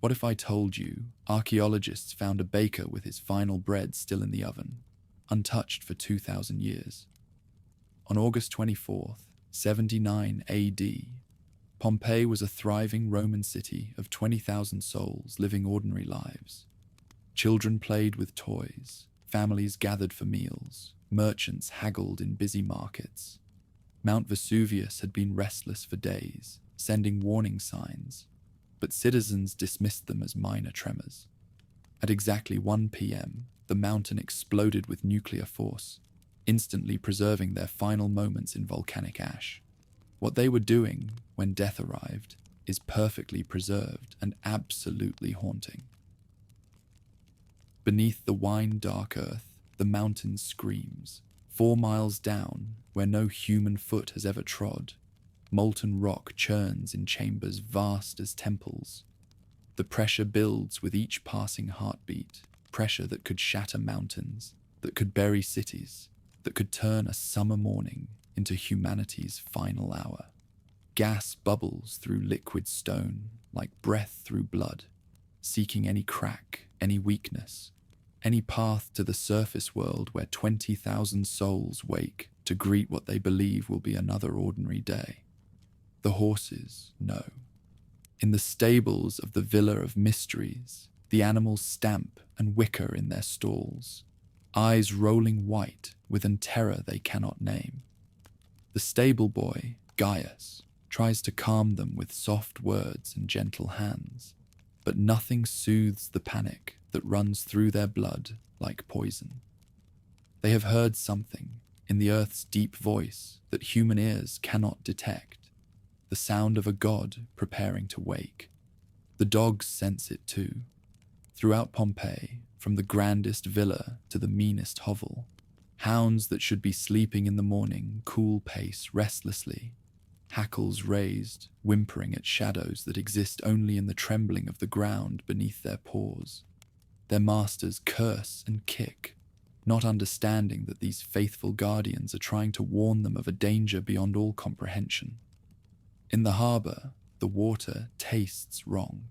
What if I told you archaeologists found a baker with his final bread still in the oven, untouched for 2,000 years? On August 24th, 79 AD, Pompeii was a thriving Roman city of 20,000 souls living ordinary lives. Children played with toys, families gathered for meals, merchants haggled in busy markets. Mount Vesuvius had been restless for days, sending warning signs, but citizens dismissed them as minor tremors. At exactly 1 p.m., the mountain exploded with nuclear force, instantly preserving their final moments in volcanic ash. What they were doing when death arrived is perfectly preserved and absolutely haunting. Beneath the wine-dark earth, the mountain screams. 4 miles down, where no human foot has ever trod, molten rock churns in chambers vast as temples. The pressure builds with each passing heartbeat, pressure that could shatter mountains, that could bury cities, that could turn a summer morning into humanity's final hour. Gas bubbles through liquid stone like breath through blood, seeking any crack, any weakness, any path to the surface world where 20,000 souls wake to greet what they believe will be another ordinary day. The horses know. In the stables of the Villa of Mysteries, the animals stamp and whicker in their stalls, eyes rolling white with an terror they cannot name. The stable boy, Gaius, tries to calm them with soft words and gentle hands, but nothing soothes the panic that runs through their blood like poison. They have heard something in the earth's deep voice that human ears cannot detect, the sound of a god preparing to wake. The dogs sense it too. Throughout Pompeii, from the grandest villa to the meanest hovel, hounds that should be sleeping in the morning cool pace restlessly, hackles raised, whimpering at shadows that exist only in the trembling of the ground beneath their paws. Their masters curse and kick, not understanding that these faithful guardians are trying to warn them of a danger beyond all comprehension. In the harbour, the water tastes wrong.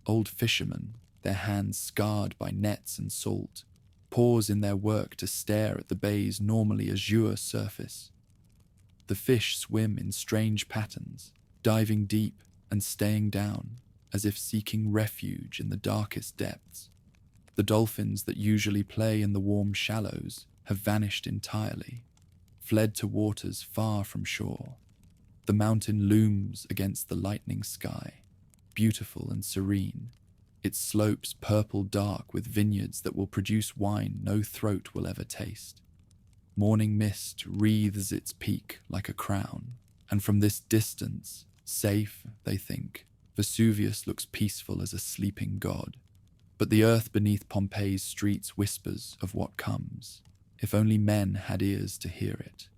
Old fishermen, their hands scarred by nets and salt, pause in their work to stare at the bay's normally azure surface. The fish swim in strange patterns, diving deep and staying down, as if seeking refuge in the darkest depths. The dolphins that usually play in the warm shallows have vanished entirely, fled to waters far from shore. The mountain looms against the lightning sky, beautiful and serene, its slopes purple dark with vineyards that will produce wine no throat will ever taste. Morning mist wreathes its peak like a crown, and from this distance, safe, they think, Vesuvius looks peaceful as a sleeping god. But the earth beneath Pompeii's streets whispers of what comes, if only men had ears to hear it.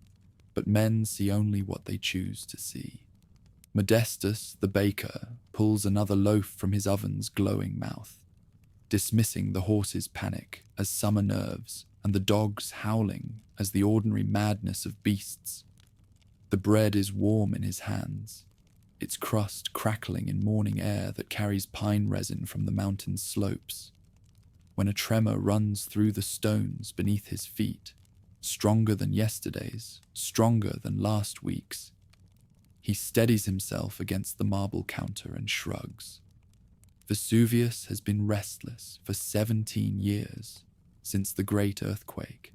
But men see only what they choose to see. Modestus, the baker, pulls another loaf from his oven's glowing mouth, dismissing the horses' panic as summer nerves and the dogs howling as the ordinary madness of beasts. The bread is warm in his hands, its crust crackling in morning air that carries pine resin from the mountain's slopes. When a tremor runs through the stones beneath his feet, stronger than yesterday's, stronger than last week's, he steadies himself against the marble counter and shrugs. Vesuvius has been restless for 17 years, since the great earthquake.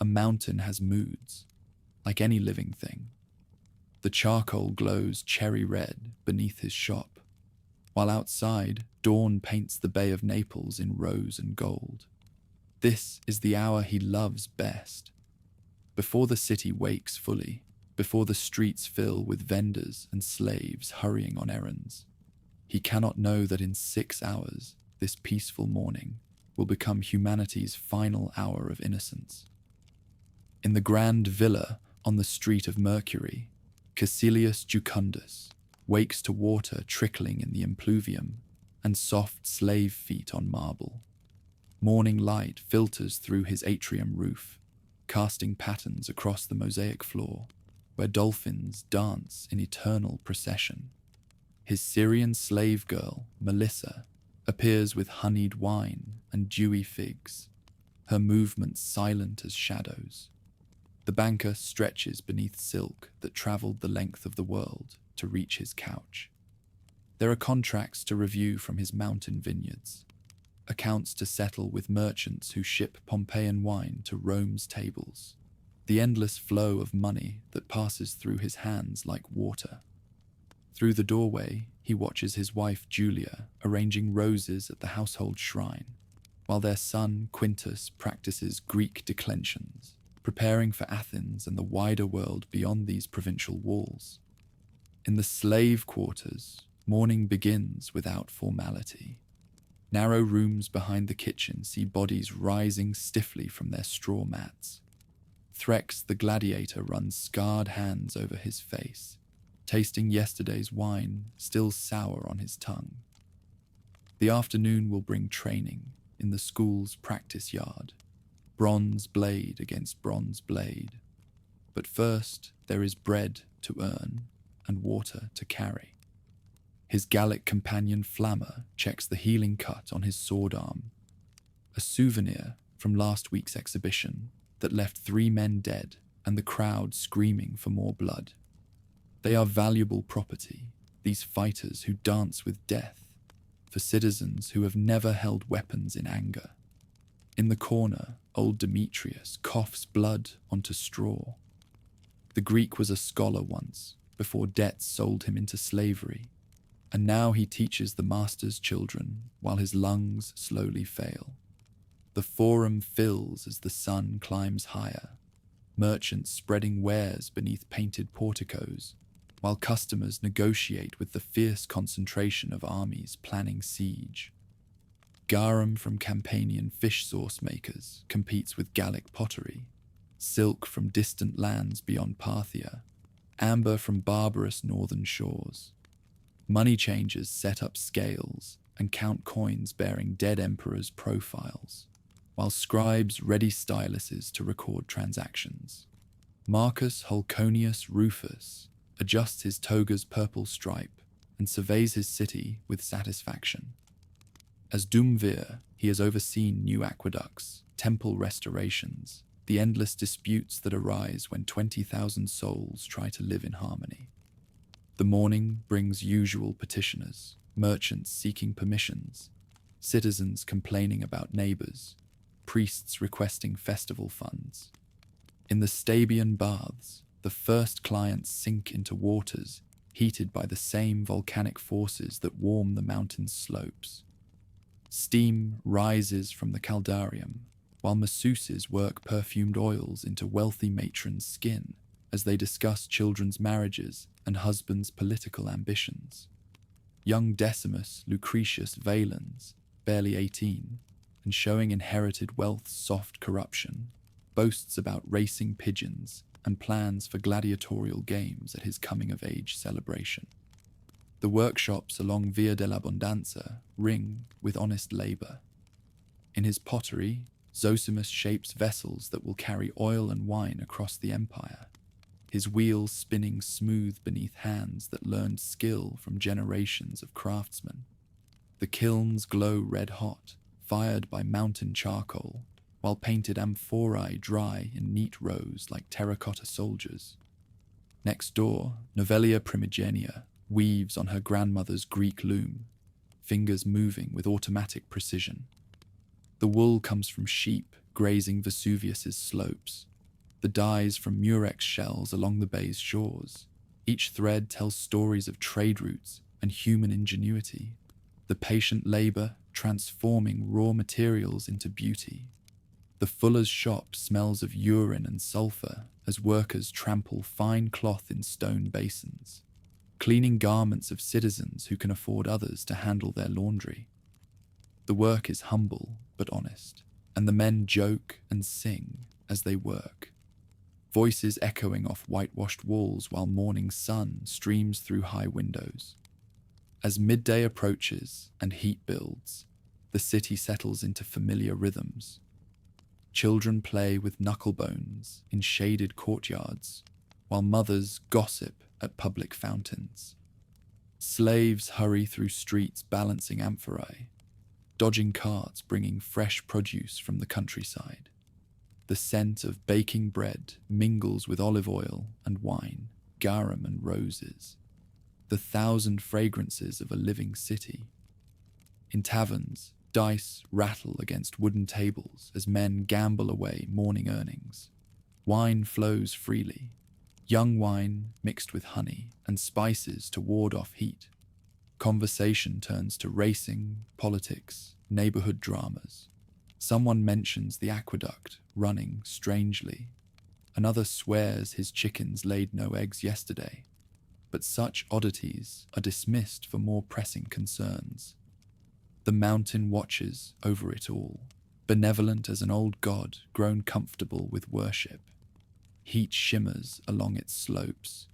A mountain has moods, like any living thing. The charcoal glows cherry red beneath his shop, while outside, dawn paints the Bay of Naples in rose and gold. This is the hour he loves best. Before the city wakes fully, before the streets fill with vendors and slaves hurrying on errands, he cannot know that in 6 hours, this peaceful morning will become humanity's final hour of innocence. In the grand villa on the street of Mercury, Caecilius Jucundus wakes to water trickling in the impluvium and soft slave feet on marble. Morning light filters through his atrium roof, casting patterns across the mosaic floor, where dolphins dance in eternal procession. His Syrian slave girl, Melissa, appears with honeyed wine and dewy figs, her movements silent as shadows. The banker stretches beneath silk that travelled the length of the world to reach his couch. There are contracts to review from his mountain vineyards, accounts to settle with merchants who ship Pompeian wine to Rome's tables, the endless flow of money that passes through his hands like water. Through the doorway, he watches his wife Julia arranging roses at the household shrine, while their son Quintus practices Greek declensions, preparing for Athens and the wider world beyond these provincial walls. In the slave quarters, morning begins without formality. Narrow rooms behind the kitchen see bodies rising stiffly from their straw mats. Threx the gladiator runs scarred hands over his face, tasting yesterday's wine still sour on his tongue. The afternoon will bring training in the school's practice yard, bronze blade against bronze blade. But first there is bread to earn and water to carry. His Gallic companion Flammer checks the healing cut on his sword arm, a souvenir from last week's exhibition that left 3 men dead and the crowd screaming for more blood. They are valuable property, these fighters who dance with death, for citizens who have never held weapons in anger. In the corner, old Demetrius coughs blood onto straw. The Greek was a scholar once, before debts sold him into slavery, and now he teaches the master's children while his lungs slowly fail. The forum fills as the sun climbs higher, merchants spreading wares beneath painted porticos, while customers negotiate with the fierce concentration of armies planning siege. Garum from Campanian fish sauce makers competes with Gallic pottery, silk from distant lands beyond Parthia, amber from barbarous northern shores. Money changers set up scales and count coins bearing dead emperors' profiles, while scribes ready styluses to record transactions. Marcus Hulconius Rufus adjusts his toga's purple stripe and surveys his city with satisfaction. As Duumvir, he has overseen new aqueducts, temple restorations, the endless disputes that arise when 20,000 souls try to live in harmony. The morning brings usual petitioners, merchants seeking permissions, citizens complaining about neighbors, priests requesting festival funds. In the Stabian baths, the first clients sink into waters heated by the same volcanic forces that warm the mountain's slopes. Steam rises from the caldarium, while masseuses work perfumed oils into wealthy matrons' skin as they discuss children's marriages and husbands' political ambitions. Young Decimus Lucretius Valens, barely 18, and showing inherited wealth's soft corruption, boasts about racing pigeons and plans for gladiatorial games at his coming-of-age celebration. The workshops along Via dell'Abbondanza ring with honest labour. In his pottery, Zosimus shapes vessels that will carry oil and wine across the empire, his wheels spinning smooth beneath hands that learned skill from generations of craftsmen. The kilns glow red-hot, fired by mountain charcoal, while painted amphorae dry in neat rows like terracotta soldiers. Next door, Novellia Primigenia weaves on her grandmother's Greek loom, fingers moving with automatic precision. The wool comes from sheep grazing Vesuvius's slopes, the dyes from murex shells along the bay's shores. Each thread tells stories of trade routes and human ingenuity, the patient labor transforming raw materials into beauty. The fuller's shop smells of urine and sulfur as workers trample fine cloth in stone basins, cleaning garments of citizens who can afford others to handle their laundry. The work is humble but honest, and the men joke and sing as they work, voices echoing off whitewashed walls while morning sun streams through high windows. As midday approaches and heat builds, the city settles into familiar rhythms. Children play with knucklebones in shaded courtyards, while mothers gossip at public fountains. Slaves hurry through streets balancing amphorae, dodging carts bringing fresh produce from the countryside. The scent of baking bread mingles with olive oil and wine, garum and roses, the thousand fragrances of a living city. In taverns, dice rattle against wooden tables as men gamble away morning earnings. Wine flows freely, young wine mixed with honey and spices to ward off heat. Conversation turns to racing, politics, neighborhood dramas. Someone mentions the aqueduct running strangely. Another swears his chickens laid no eggs yesterday. But such oddities are dismissed for more pressing concerns. The mountain watches over it all, benevolent as an old god grown comfortable with worship. Heat shimmers along its slopes,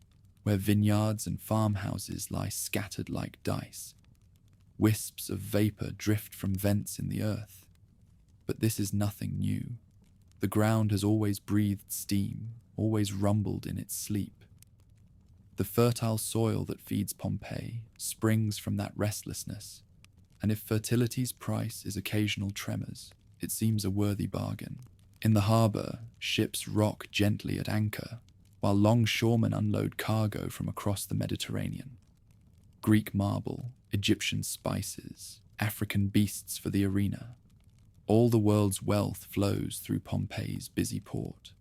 where vineyards and farmhouses lie scattered like dice. Wisps of vapor drift from vents in the earth. But this is nothing new. The ground has always breathed steam, always rumbled in its sleep. The fertile soil that feeds Pompeii springs from that restlessness, and if fertility's price is occasional tremors, it seems a worthy bargain. In the harbour, ships rock gently at anchor, while longshoremen unload cargo from across the Mediterranean. Greek marble, Egyptian spices, African beasts for the arena. All the world's wealth flows through Pompeii's busy port.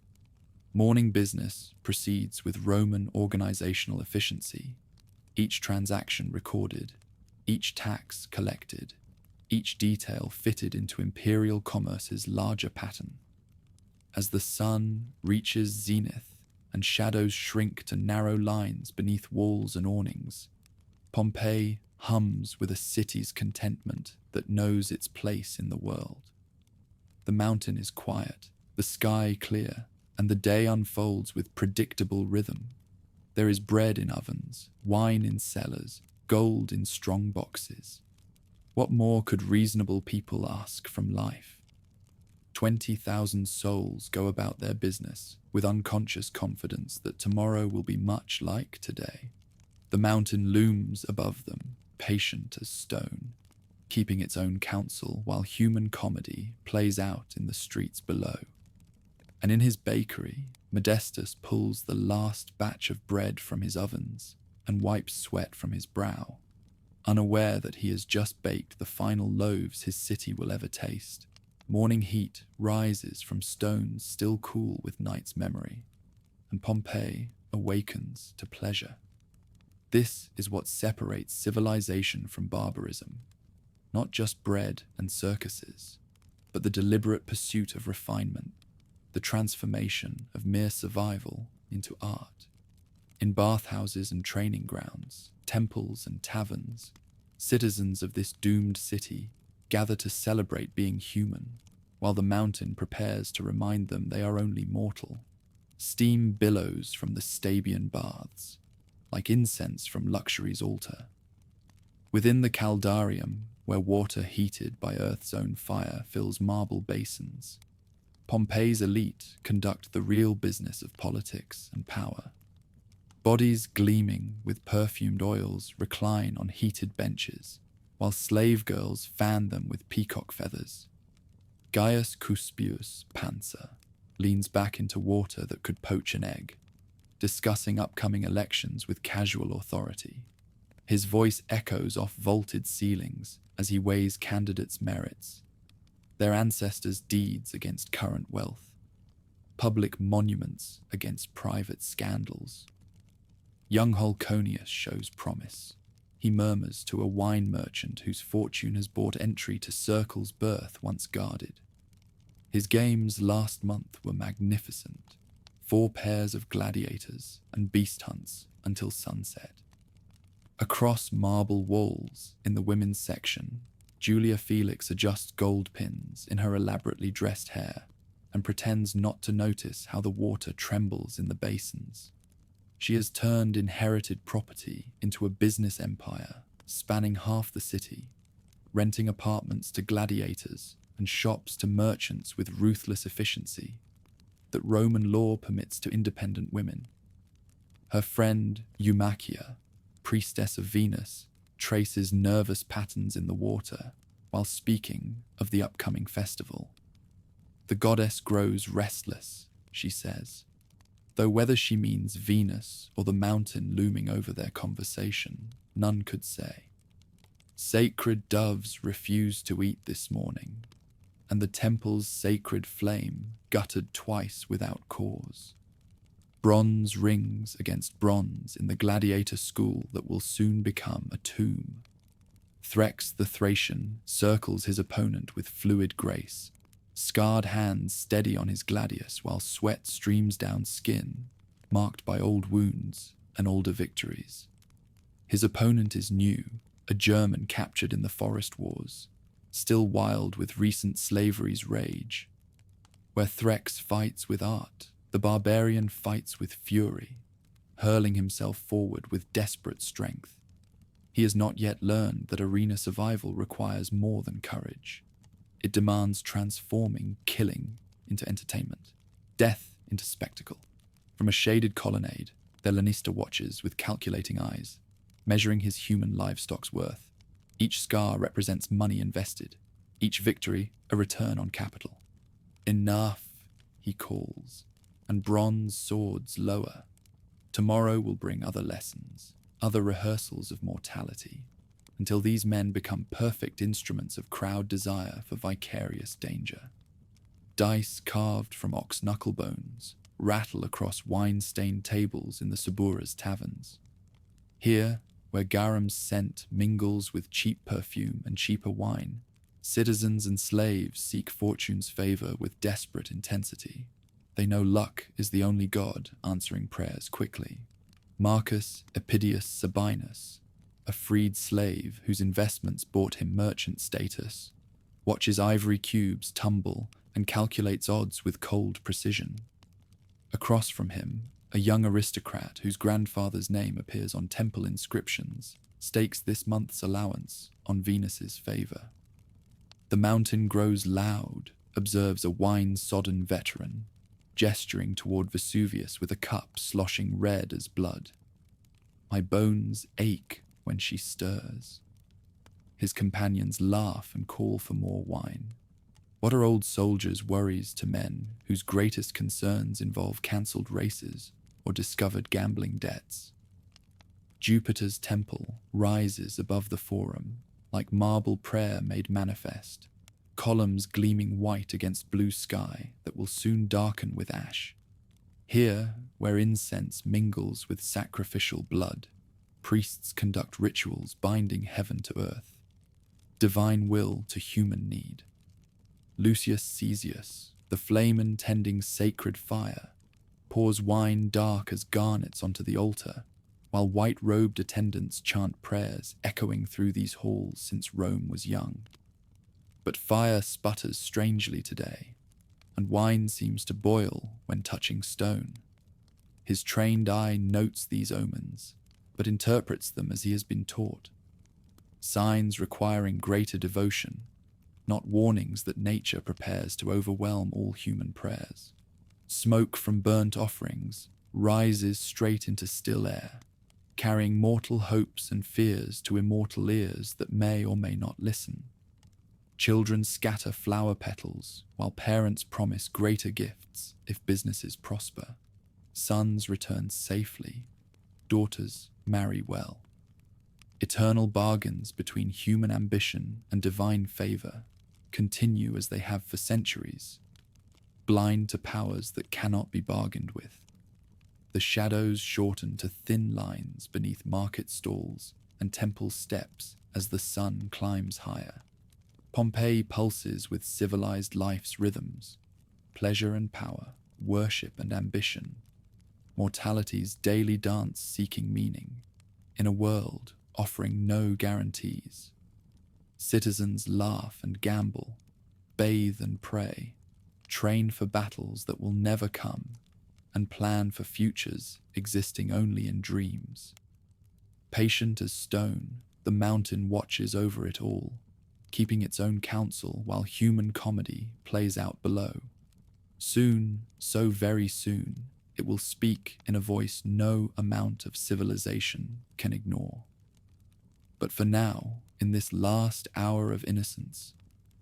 Morning business proceeds with Roman organizational efficiency, each transaction recorded, each tax collected, each detail fitted into imperial commerce's larger pattern. As the sun reaches zenith and shadows shrink to narrow lines beneath walls and awnings, Pompeii hums with a city's contentment that knows its place in the world. The mountain is quiet, the sky clear, and the day unfolds with predictable rhythm. There is bread in ovens, wine in cellars, gold in strong boxes. What more could reasonable people ask from life? 20,000 souls go about their business with unconscious confidence that tomorrow will be much like today. The mountain looms above them, patient as stone, keeping its own counsel while human comedy plays out in the streets below. And in his bakery, Modestus pulls the last batch of bread from his ovens and wipes sweat from his brow, unaware that he has just baked the final loaves his city will ever taste. Morning heat rises from stones still cool with night's memory, and Pompeii awakens to pleasure. This is what separates civilization from barbarism. Not just bread and circuses, but the deliberate pursuit of refinement, the transformation of mere survival into art. In bathhouses and training grounds, temples and taverns, citizens of this doomed city gather to celebrate being human, while the mountain prepares to remind them they are only mortal. Steam billows from the Stabian baths, like incense from luxury's altar. Within the caldarium, where water heated by Earth's own fire fills marble basins, Pompeii's elite conduct the real business of politics and power. Bodies gleaming with perfumed oils recline on heated benches, while slave girls fan them with peacock feathers. Gaius Cuspius Panzer leans back into water that could poach an egg, discussing upcoming elections with casual authority. His voice echoes off vaulted ceilings as he weighs candidates' merits, their ancestors' deeds against current wealth, public monuments against private scandals. Young Herculaneum shows promise. He murmurs to a wine merchant whose fortune has bought entry to circles birth once guarded. His games last month were magnificent. 4 pairs of gladiators and beast hunts until sunset. Across marble walls in the women's section, Julia Felix adjusts gold pins in her elaborately dressed hair and pretends not to notice how the water trembles in the basins. She has turned inherited property into a business empire spanning half the city, renting apartments to gladiators and shops to merchants with ruthless efficiency that Roman law permits to independent women. Her friend Eumachia, priestess of Venus, traces nervous patterns in the water while speaking of the upcoming festival. The goddess grows restless, she says, though whether she means Venus or the mountain looming over their conversation, none could say. Sacred doves refused to eat this morning, and the temple's sacred flame guttered twice without cause. Bronze rings against bronze in the gladiator school that will soon become a tomb. Threx the Thracian circles his opponent with fluid grace, scarred hands steady on his gladius while sweat streams down skin, marked by old wounds and older victories. His opponent is new, a German captured in the forest wars, still wild with recent slavery's rage. Where Threx fights with art, the barbarian fights with fury, hurling himself forward with desperate strength. He has not yet learned that arena survival requires more than courage. It demands transforming killing into entertainment, death into spectacle. From a shaded colonnade, their Lanista watches with calculating eyes, measuring his human livestock's worth. Each scar represents money invested, each victory a return on capital. Enough, he calls, and bronze swords lower. Tomorrow will bring other lessons, other rehearsals of mortality, until these men become perfect instruments of crowd desire for vicarious danger. Dice carved from ox knuckle bones rattle across wine-stained tables in the Subura's taverns. Here, where garam's scent mingles with cheap perfume and cheaper wine, citizens and slaves seek fortune's favor with desperate intensity. They know luck is the only god answering prayers quickly. Marcus Epidius Sabinus, a freed slave whose investments bought him merchant status, watches ivory cubes tumble and calculates odds with cold precision. Across from him, a young aristocrat whose grandfather's name appears on temple inscriptions stakes this month's allowance on Venus's favor. The mountain grows loud, observes a wine-sodden veteran, gesturing toward Vesuvius with a cup sloshing red as blood. My bones ache when she stirs. His companions laugh and call for more wine. What are old soldiers' worries to men whose greatest concerns involve cancelled races or discovered gambling debts? Jupiter's temple rises above the forum, like marble prayer made manifest, columns gleaming white against blue sky that will soon darken with ash. Here, where incense mingles with sacrificial blood, priests conduct rituals binding heaven to earth, divine will to human need. Lucius Caesius, the flamen tending sacred fire, pours wine dark as garnets onto the altar, while white-robed attendants chant prayers echoing through these halls since Rome was young. But fire sputters strangely today, and wine seems to boil when touching stone. His trained eye notes these omens, but interprets them as he has been taught. Signs requiring greater devotion, not warnings that nature prepares to overwhelm all human prayers. Smoke from burnt offerings rises straight into still air, carrying mortal hopes and fears to immortal ears that may or may not listen. Children scatter flower petals, while parents promise greater gifts if businesses prosper. Sons return safely, daughters marry well. Eternal bargains between human ambition and divine favor continue as they have for centuries, blind to powers that cannot be bargained with. The shadows shorten to thin lines beneath market stalls and temple steps as the sun climbs higher. Pompeii pulses with civilized life's rhythms, pleasure and power, worship and ambition, mortality's daily dance seeking meaning, in a world offering no guarantees. Citizens laugh and gamble, bathe and pray, train for battles that will never come, and plan for futures existing only in dreams. Patient as stone, the mountain watches over it all, keeping its own counsel while human comedy plays out below. Soon, so very soon, it will speak in a voice no amount of civilization can ignore. But for now, in this last hour of innocence,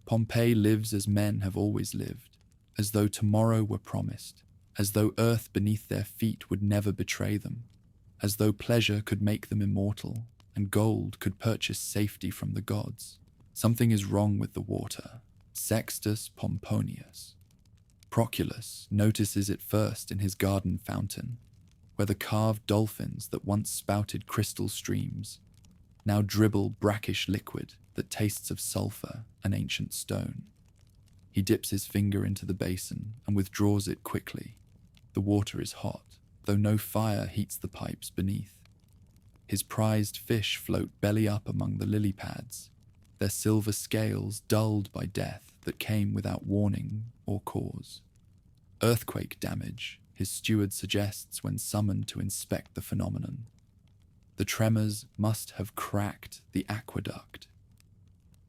Pompeii lives as men have always lived, as though tomorrow were promised, as though earth beneath their feet would never betray them, as though pleasure could make them immortal, and gold could purchase safety from the gods. Something is wrong with the water. Sextus Pomponius. Proculus notices it first in his garden fountain, where the carved dolphins that once spouted crystal streams now dribble brackish liquid that tastes of sulfur and ancient stone. He dips his finger into the basin and withdraws it quickly. The water is hot, though no fire heats the pipes beneath. His prized fish float belly up among the lily pads, their silver scales dulled by death that came without warning or cause. Earthquake damage, his steward suggests when summoned to inspect the phenomenon. The tremors must have cracked the aqueduct.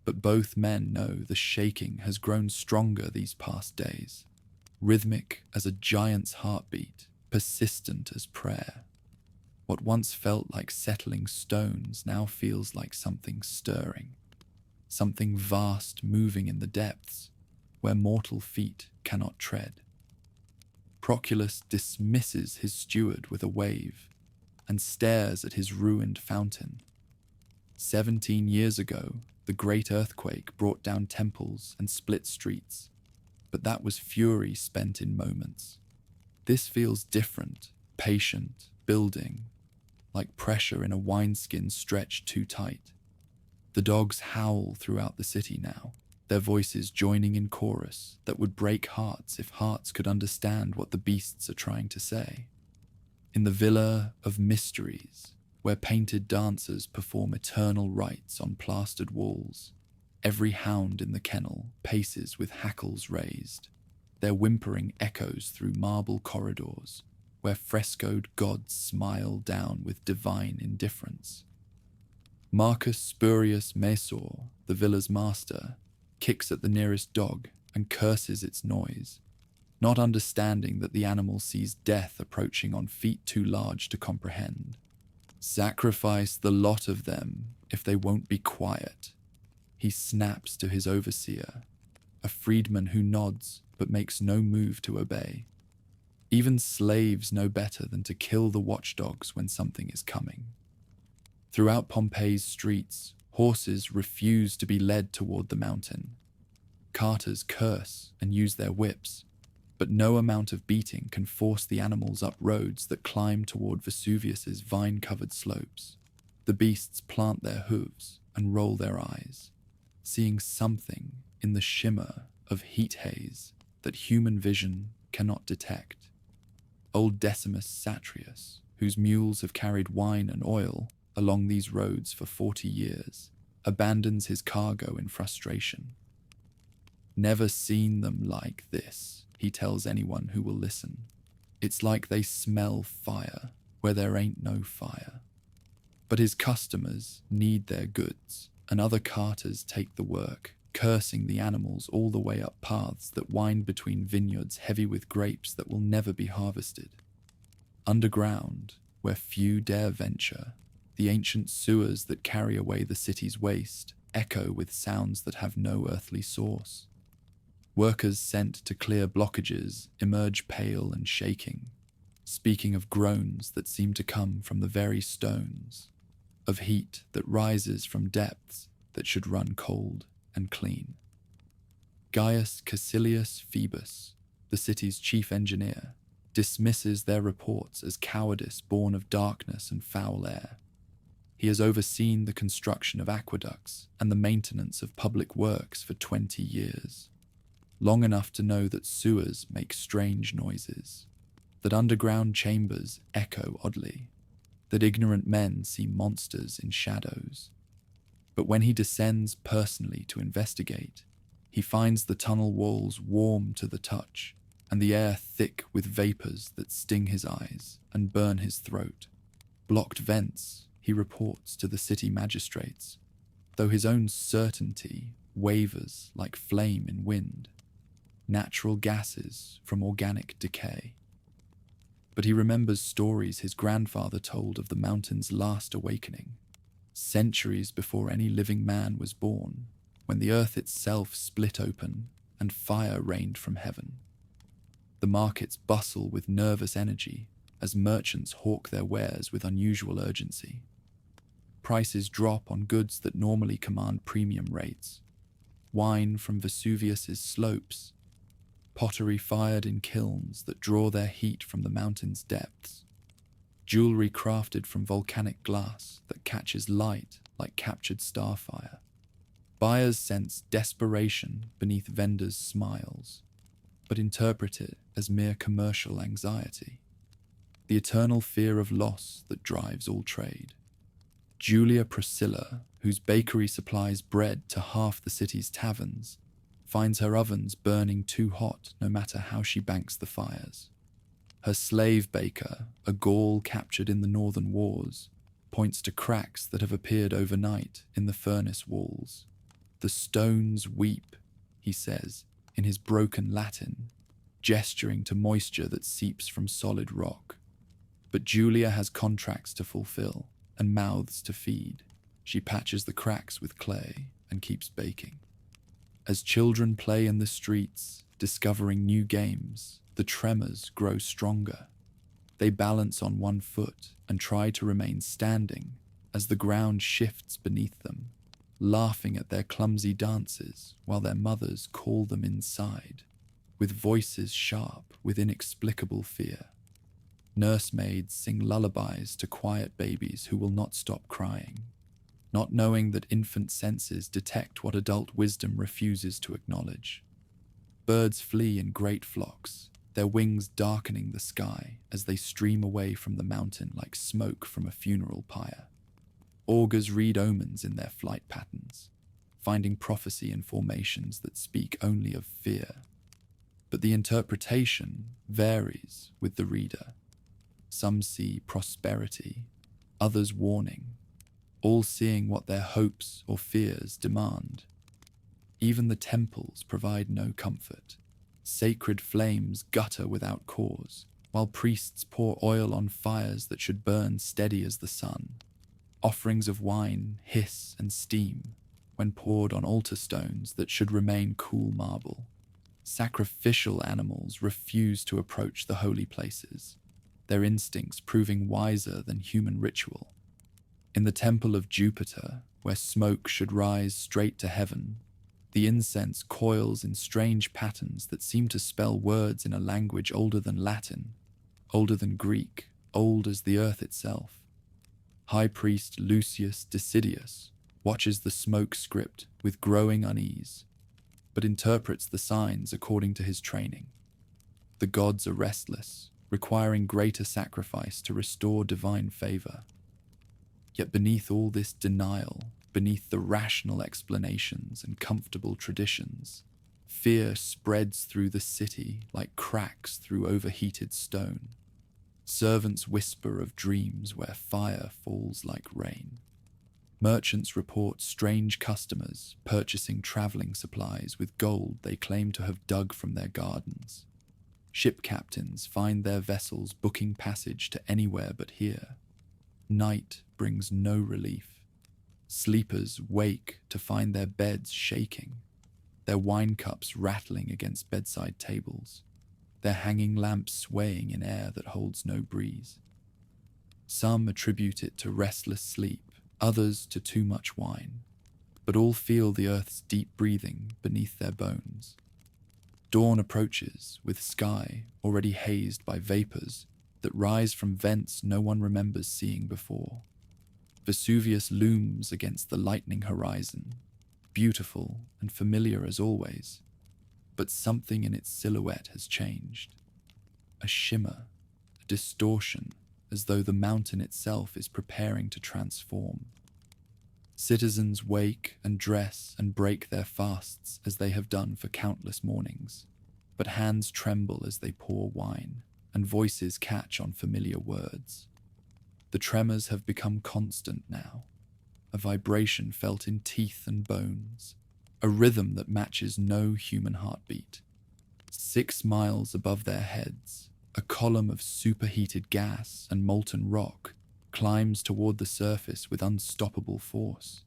But both men know the shaking has grown stronger these past days, rhythmic as a giant's heartbeat, persistent as prayer. What once felt like settling stones now feels like something stirring, something vast moving in the depths where mortal feet cannot tread. Proculus dismisses his steward with a wave and stares at his ruined fountain. 17 years ago, the great earthquake brought down temples and split streets, but that was fury spent in moments. This feels different, patient, building, like pressure in a wineskin stretched too tight. The dogs howl throughout the city now, their voices joining in chorus that would break hearts if hearts could understand what the beasts are trying to say. In the Villa of Mysteries, where painted dancers perform eternal rites on plastered walls, every hound in the kennel paces with hackles raised. Their whimpering echoes through marble corridors, where frescoed gods smile down with divine indifference. Marcus Spurius Mesor, the villa's master, kicks at the nearest dog and curses its noise, not understanding that the animal sees death approaching on feet too large to comprehend. Sacrifice the lot of them if they won't be quiet. He snaps to his overseer, a freedman who nods but makes no move to obey. Even slaves know better than to kill the watchdogs when something is coming. Throughout Pompeii's streets, horses refuse to be led toward the mountain. Carters curse and use their whips, but no amount of beating can force the animals up roads that climb toward Vesuvius's vine-covered slopes. The beasts plant their hooves and roll their eyes, seeing something in the shimmer of heat haze that human vision cannot detect. Old Decimus Satrius, whose mules have carried wine and oil along these roads for 40 years, abandons his cargo in frustration. Never seen them like this, he tells anyone who will listen. It's like they smell fire where there ain't no fire. But his customers need their goods, and other carters take the work, cursing the animals all the way up paths that wind between vineyards heavy with grapes that will never be harvested. Underground, where few dare venture, the ancient sewers that carry away the city's waste echo with sounds that have no earthly source. Workers sent to clear blockages emerge pale and shaking, speaking of groans that seem to come from the very stones, of heat that rises from depths that should run cold and clean. Gaius Caecilius Phoebus, the city's chief engineer, dismisses their reports as cowardice born of darkness and foul air. He has overseen the construction of aqueducts and the maintenance of public works for 20 years, long enough to know that sewers make strange noises, that underground chambers echo oddly, that ignorant men see monsters in shadows. But when he descends personally to investigate, he finds the tunnel walls warm to the touch and the air thick with vapors that sting his eyes and burn his throat. Blocked vents, he reports to the city magistrates, though his own certainty wavers like flame in wind. Natural gases from organic decay. But he remembers stories his grandfather told of the mountain's last awakening, centuries before any living man was born, when the earth itself split open and fire rained from heaven. The markets bustle with nervous energy as merchants hawk their wares with unusual urgency. Prices drop on goods that normally command premium rates. Wine from Vesuvius's slopes, pottery fired in kilns that draw their heat from the mountain's depths, jewelry crafted from volcanic glass that catches light like captured starfire. Buyers sense desperation beneath vendors' smiles, but interpret it as mere commercial anxiety, the eternal fear of loss that drives all trade. Julia Priscilla, whose bakery supplies bread to half the city's taverns, finds her ovens burning too hot no matter how she banks the fires. Her slave baker, a Gaul captured in the Northern Wars, points to cracks that have appeared overnight in the furnace walls. "The stones weep," he says, in his broken Latin, gesturing to moisture that seeps from solid rock. But Julia has contracts to fulfill and mouths to feed. She patches the cracks with clay and keeps baking. As children play in the streets, discovering new games, the Tremors grow stronger. They balance on one foot and try to remain standing as the ground shifts beneath them, laughing at their clumsy dances while their mothers call them inside, with voices sharp with inexplicable fear. Nursemaids sing lullabies to quiet babies who will not stop crying, not knowing that infant senses detect what adult wisdom refuses to acknowledge. Birds flee in great flocks, their wings darkening the sky as they stream away from the mountain like smoke from a funeral pyre. Augurs read omens in their flight patterns, finding prophecy in formations that speak only of fear. But the interpretation varies with the reader. Some see prosperity, others warning, all seeing what their hopes or fears demand. Even the temples provide no comfort. Sacred flames gutter without cause, while priests pour oil on fires that should burn steady as the sun. Offerings of wine hiss and steam when poured on altar stones that should remain cool marble. Sacrificial animals refuse to approach the holy places, their instincts proving wiser than human ritual. In the temple of Jupiter, where smoke should rise straight to heaven, the incense coils in strange patterns that seem to spell words in a language older than Latin, older than Greek, old as the earth itself. High Priest Lucius Decidius watches the smoke script with growing unease, but interprets the signs according to his training. The gods are restless, requiring greater sacrifice to restore divine favor. Yet beneath all this denial, beneath the rational explanations and comfortable traditions, fear spreads through the city like cracks through overheated stone. Servants whisper of dreams where fire falls like rain. Merchants report strange customers purchasing traveling supplies with gold they claim to have dug from their gardens. Ship captains find their vessels booking passage to anywhere but here. Night brings no relief. Sleepers wake to find their beds shaking, their wine cups rattling against bedside tables, their hanging lamps swaying in air that holds no breeze. Some attribute it to restless sleep, others to too much wine, but all feel the earth's deep breathing beneath their bones. Dawn approaches with sky already hazed by vapors that rise from vents no one remembers seeing before. Vesuvius looms against the lightning horizon, beautiful and familiar as always, but something in its silhouette has changed. A shimmer, a distortion, as though the mountain itself is preparing to transform. Citizens wake and dress and break their fasts as they have done for countless mornings, but hands tremble as they pour wine, and voices catch on familiar words. The tremors have become constant now, a vibration felt in teeth and bones, a rhythm that matches no human heartbeat. 6 miles above their heads, A column of superheated gas and molten rock climbs toward the surface with unstoppable force.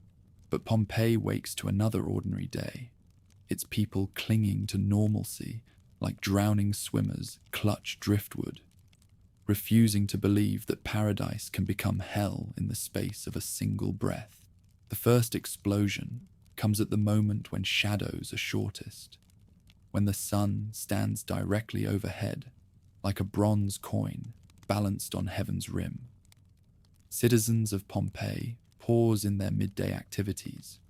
But Pompeii wakes to another ordinary day, its people clinging to normalcy like drowning swimmers clutch driftwood, refusing to believe that paradise can become hell in the space of a single breath. The first explosion comes at the moment when shadows are shortest, when the sun stands directly overhead, like a bronze coin balanced on heaven's rim. Citizens of Pompeii pause in their midday activities,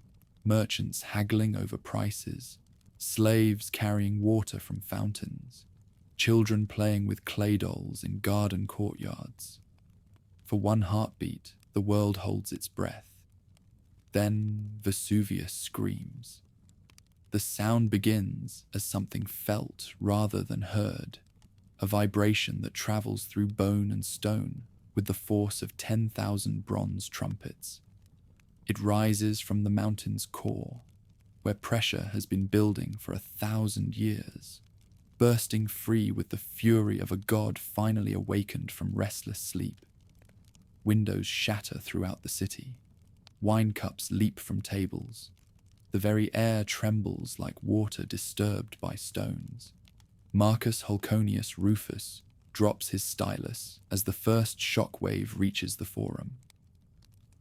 merchants haggling over prices, slaves carrying water from fountains, children playing with clay dolls in garden courtyards. For one heartbeat, the world holds its breath. Then Vesuvius screams. The sound begins as something felt rather than heard, a vibration that travels through bone and stone with the force of 10,000 bronze trumpets. It rises from the mountain's core, where pressure has been building for 1,000 years, bursting free with the fury of a god finally awakened from restless sleep. Windows shatter throughout the city. Wine cups leap from tables. The very air trembles like water disturbed by stones. Marcus Hulconius Rufus drops his stylus as the first shockwave reaches the forum.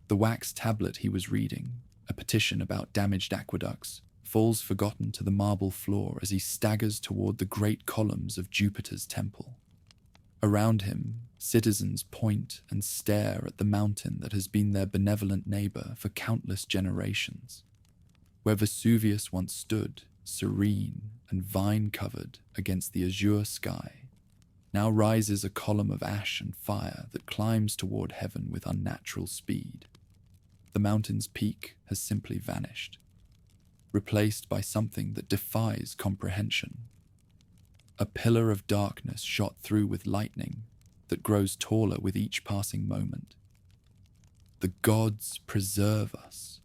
The wax tablet he was reading, a petition about damaged aqueducts, falls forgotten to the marble floor as he staggers toward the great columns of Jupiter's temple. Around him, citizens point and stare at the mountain that has been their benevolent neighbor for countless generations. Where Vesuvius once stood, serene and vine-covered against the azure sky, now rises a column of ash and fire that climbs toward heaven with unnatural speed. The mountain's peak has simply vanished, replaced by something that defies comprehension. A pillar of darkness shot through with lightning that grows taller with each passing moment. "The gods preserve us,"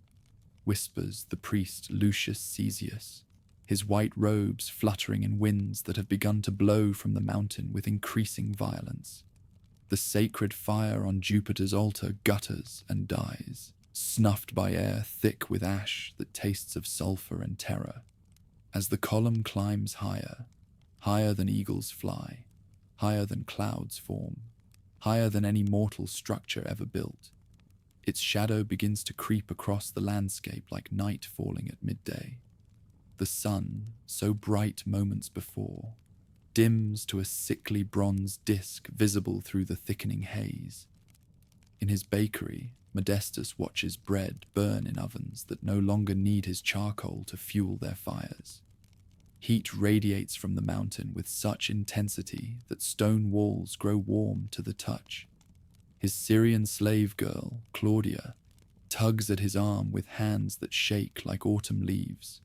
whispers the priest Lucius Caesius, his white robes fluttering in winds that have begun to blow from the mountain with increasing violence. The sacred fire on Jupiter's altar gutters and dies, snuffed by air thick with ash that tastes of sulfur and terror. As the column climbs higher, higher than eagles fly, higher than clouds form, higher than any mortal structure ever built, its shadow begins to creep across the landscape like night falling at midday. The sun, so bright moments before, dims to a sickly bronze disk visible through the thickening haze. In his bakery, Modestus watches bread burn in ovens that no longer need his charcoal to fuel their fires. Heat radiates from the mountain with such intensity that stone walls grow warm to the touch. His Syrian slave girl, Claudia, tugs at his arm with hands that shake like autumn leaves.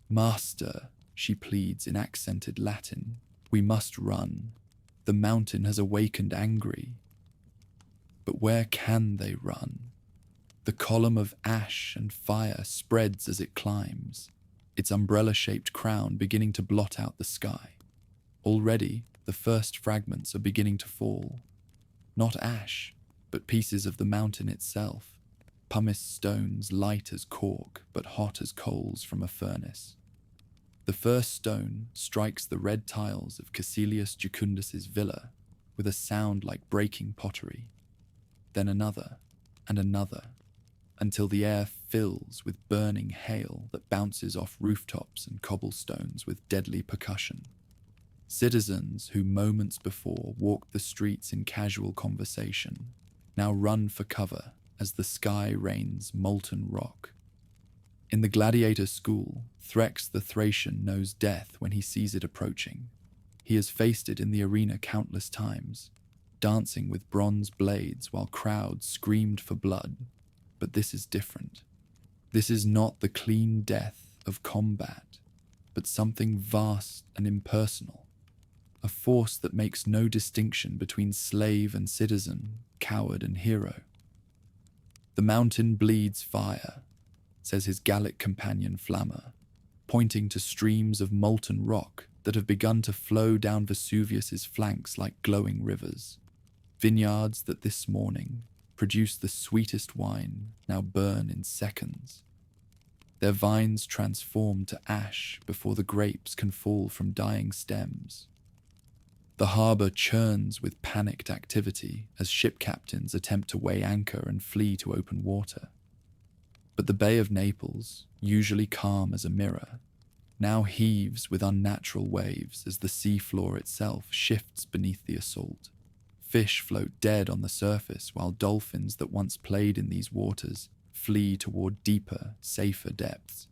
"Master," she pleads in accented Latin, "we must run. The mountain has awakened angry." But where can they run? The column of ash and fire spreads as it climbs, its umbrella-shaped crown beginning to blot out the sky. Already, the first fragments are beginning to fall. Not ash, but pieces of the mountain itself, pumice stones light as cork but hot as coals from a furnace. The first stone strikes the red tiles of Caecilius Jucundus's villa with a sound like breaking pottery. Then another, and another, until the air fills with burning hail that bounces off rooftops and cobblestones with deadly percussion. Citizens who moments before walked the streets in casual conversation now run for cover as the sky rains molten rock. In the gladiator school, Threx the Thracian knows death when he sees it approaching. He has faced it in the arena countless times, dancing with bronze blades while crowds screamed for blood. But this is different. This is not the clean death of combat, but something vast and impersonal, a force that makes no distinction between slave and citizen, coward and hero. "The mountain bleeds fire," says his Gallic companion Flamma, pointing to streams of molten rock that have begun to flow down Vesuvius's flanks like glowing rivers. Vineyards that this morning produced the sweetest wine now burn in seconds. Their vines transform to ash before the grapes can fall from dying stems. The harbour churns with panicked activity as ship captains attempt to weigh anchor and flee to open water. But the Bay of Naples, usually calm as a mirror, now heaves with unnatural waves as the seafloor itself shifts beneath the assault. Fish float dead on the surface while dolphins that once played in these waters flee toward deeper, safer depths.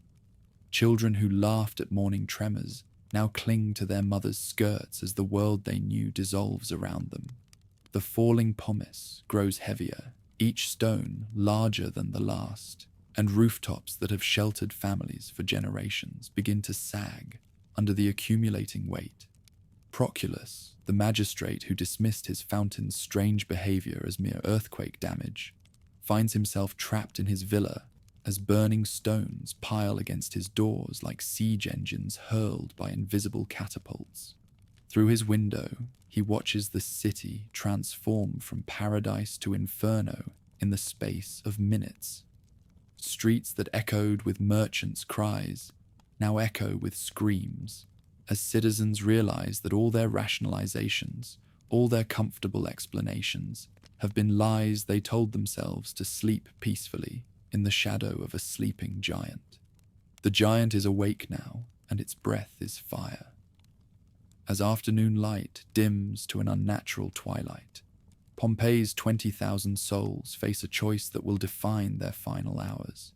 Children who laughed at morning tremors now cling to their mothers' skirts as the world they knew dissolves around them. The falling pomace grows heavier, each stone larger than the last, and rooftops that have sheltered families for generations begin to sag under the accumulating weight. Proculus, the magistrate who dismissed his fountain's strange behavior as mere earthquake damage, finds himself trapped in his villa as burning stones pile against his doors like siege engines hurled by invisible catapults. Through his window, he watches the city transform from paradise to inferno in the space of minutes. Streets that echoed with merchants' cries now echo with screams, as citizens realize that all their rationalizations, all their comfortable explanations, have been lies they told themselves to sleep peacefully in the shadow of a sleeping giant. The giant is awake now, and its breath is fire. As afternoon light dims to an unnatural twilight, Pompeii's 20,000 souls face a choice that will define their final hours.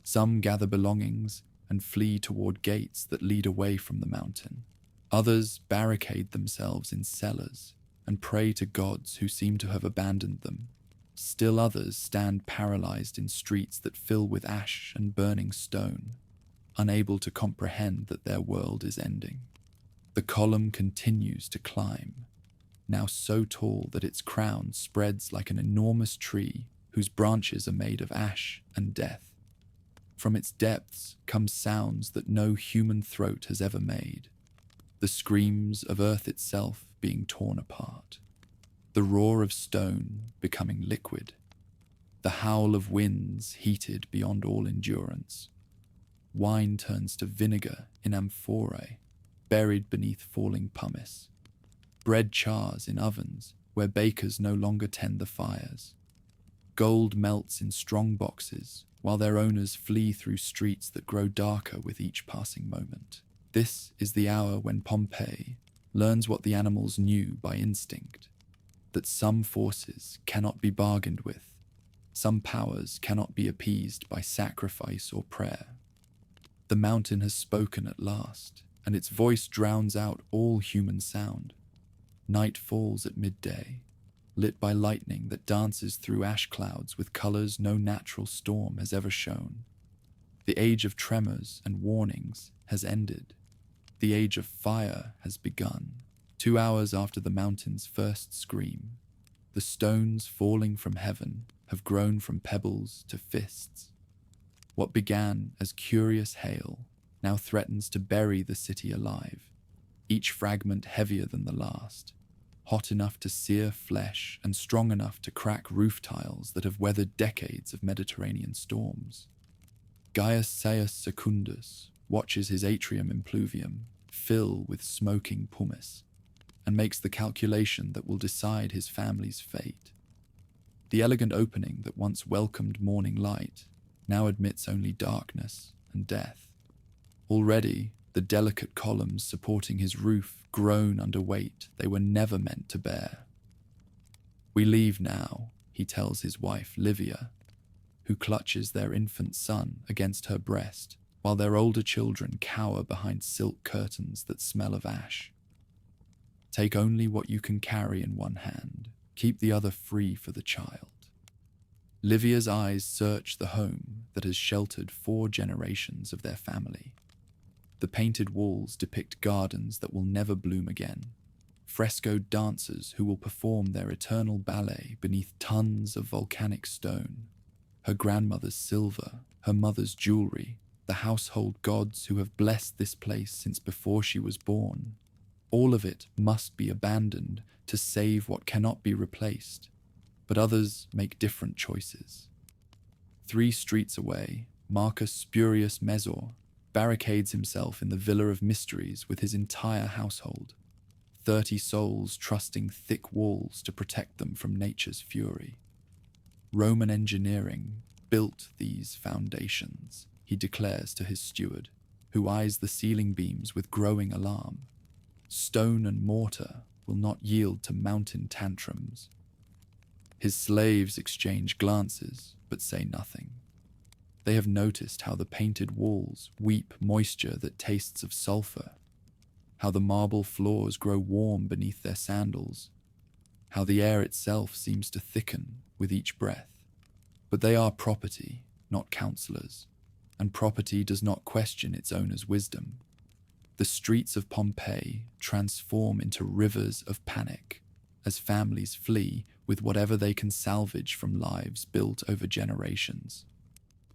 Some gather belongings and flee toward gates that lead away from the mountain. Others barricade themselves in cellars and pray to gods who seem to have abandoned them. Still others stand paralyzed in streets that fill with ash and burning stone, unable to comprehend that their world is ending. The column continues to climb, now so tall that its crown spreads like an enormous tree whose branches are made of ash and death. From its depths come sounds that no human throat has ever made, the screams of earth itself being torn apart, the roar of stone becoming liquid, the howl of winds heated beyond all endurance. Wine turns to vinegar in amphorae, buried beneath falling pumice. Bread chars in ovens where bakers no longer tend the fires. Gold melts in strong boxes while their owners flee through streets that grow darker with each passing moment. This is the hour when Pompeii learns what the animals knew by instinct, that some forces cannot be bargained with, some powers cannot be appeased by sacrifice or prayer. The mountain has spoken at last, and its voice drowns out all human sound. Night falls at midday, lit by lightning that dances through ash clouds with colors no natural storm has ever shown. The age of tremors and warnings has ended. The age of fire has begun. 2 hours after the mountain's first scream, the stones falling from heaven have grown from pebbles to fists. What began as curious hail now threatens to bury the city alive, each fragment heavier than the last, hot enough to sear flesh and strong enough to crack roof tiles that have weathered decades of Mediterranean storms. Gaius Seius Secundus watches his atrium impluvium fill with smoking pumice and makes the calculation that will decide his family's fate. The elegant opening that once welcomed morning light now admits only darkness and death. Already, the delicate columns supporting his roof groan under weight they were never meant to bear. "We leave now," he tells his wife Livia, who clutches their infant son against her breast, while their older children cower behind silk curtains that smell of ash. "Take only what you can carry in one hand. Keep the other free for the child." Livia's eyes search the home that has sheltered 4 generations of their family. The painted walls depict gardens that will never bloom again, frescoed dancers who will perform their eternal ballet beneath tons of volcanic stone, her grandmother's silver, her mother's jewelry, the household gods who have blessed this place since before she was born. All of it must be abandoned to save what cannot be replaced, but others make different choices. 3 streets away, Marcus Spurius Mesor barricades himself in the Villa of Mysteries with his entire household, 30 souls trusting thick walls to protect them from nature's fury. Roman engineering built these foundations, he declares to his steward, who eyes the ceiling beams with growing alarm. Stone and mortar will not yield to mountain tantrums. His slaves exchange glances, but say nothing. They have noticed how the painted walls weep moisture that tastes of sulfur, how the marble floors grow warm beneath their sandals, how the air itself seems to thicken with each breath. But they are property, not counselors, and property does not question its owner's wisdom. The streets of Pompeii transform into rivers of panic as families flee with whatever they can salvage from lives built over generations.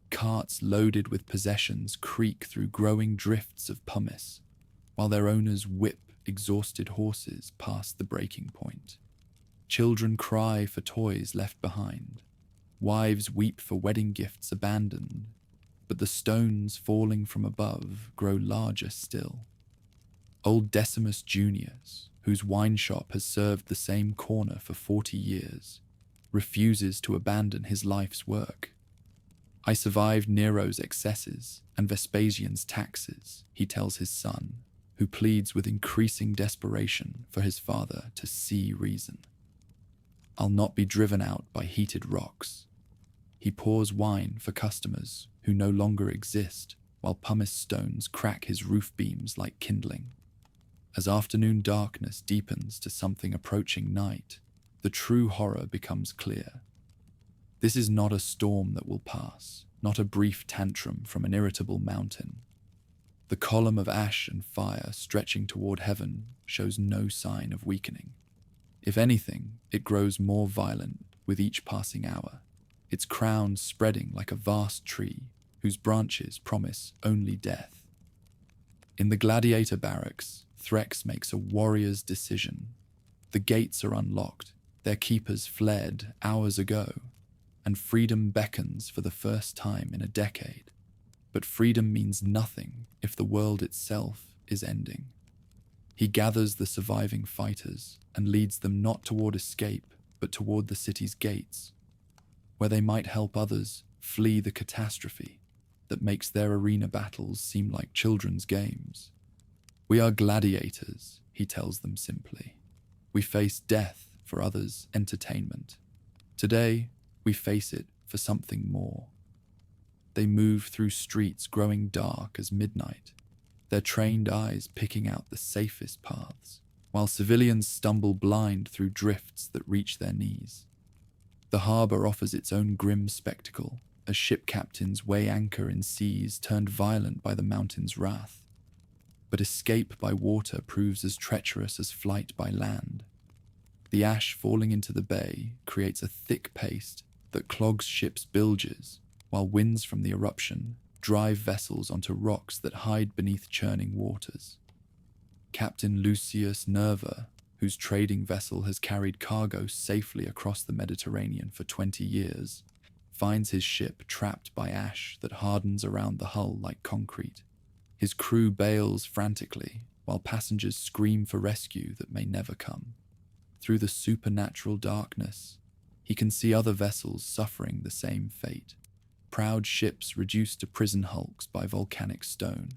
Carts loaded with possessions creak through growing drifts of pumice, while their owners whip exhausted horses past the breaking point. Children cry for toys left behind. Wives weep for wedding gifts abandoned, but the stones falling from above grow larger still. Old Decimus Junius, whose wine shop has served the same corner for 40 years, refuses to abandon his life's work. I survived Nero's excesses and Vespasian's taxes, he tells his son, who pleads with increasing desperation for his father to see reason. I'll not be driven out by heated rocks. He pours wine for customers who no longer exist, while pumice stones crack his roof beams like kindling. As afternoon darkness deepens to something approaching night, the true horror becomes clear. This is not a storm that will pass, not a brief tantrum from an irritable mountain. The column of ash and fire stretching toward heaven shows no sign of weakening. If anything, it grows more violent with each passing hour, its crown spreading like a vast tree whose branches promise only death. In the gladiator barracks, Threx makes a warrior's decision. The gates are unlocked, their keepers fled hours ago, and freedom beckons for the first time in a decade. But freedom means nothing if the world itself is ending. He gathers the surviving fighters and leads them not toward escape, but toward the city's gates, where they might help others flee the catastrophe that makes their arena battles seem like children's games. We are gladiators, he tells them simply. We face death for others' entertainment. Today, we face it for something more. They move through streets growing dark as midnight, their trained eyes picking out the safest paths, while civilians stumble blind through drifts that reach their knees. The harbour offers its own grim spectacle, as ship captains weigh anchor in seas turned violent by the mountain's wrath. But escape by water proves as treacherous as flight by land. The ash falling into the bay creates a thick paste that clogs ships' bilges, while winds from the eruption drive vessels onto rocks that hide beneath churning waters. Captain Lucius Nerva, whose trading vessel has carried cargo safely across the Mediterranean for 20 years, finds his ship trapped by ash that hardens around the hull like concrete. His crew bails frantically, while passengers scream for rescue that may never come. Through the supernatural darkness, he can see other vessels suffering the same fate. Proud ships reduced to prison hulks by volcanic stone.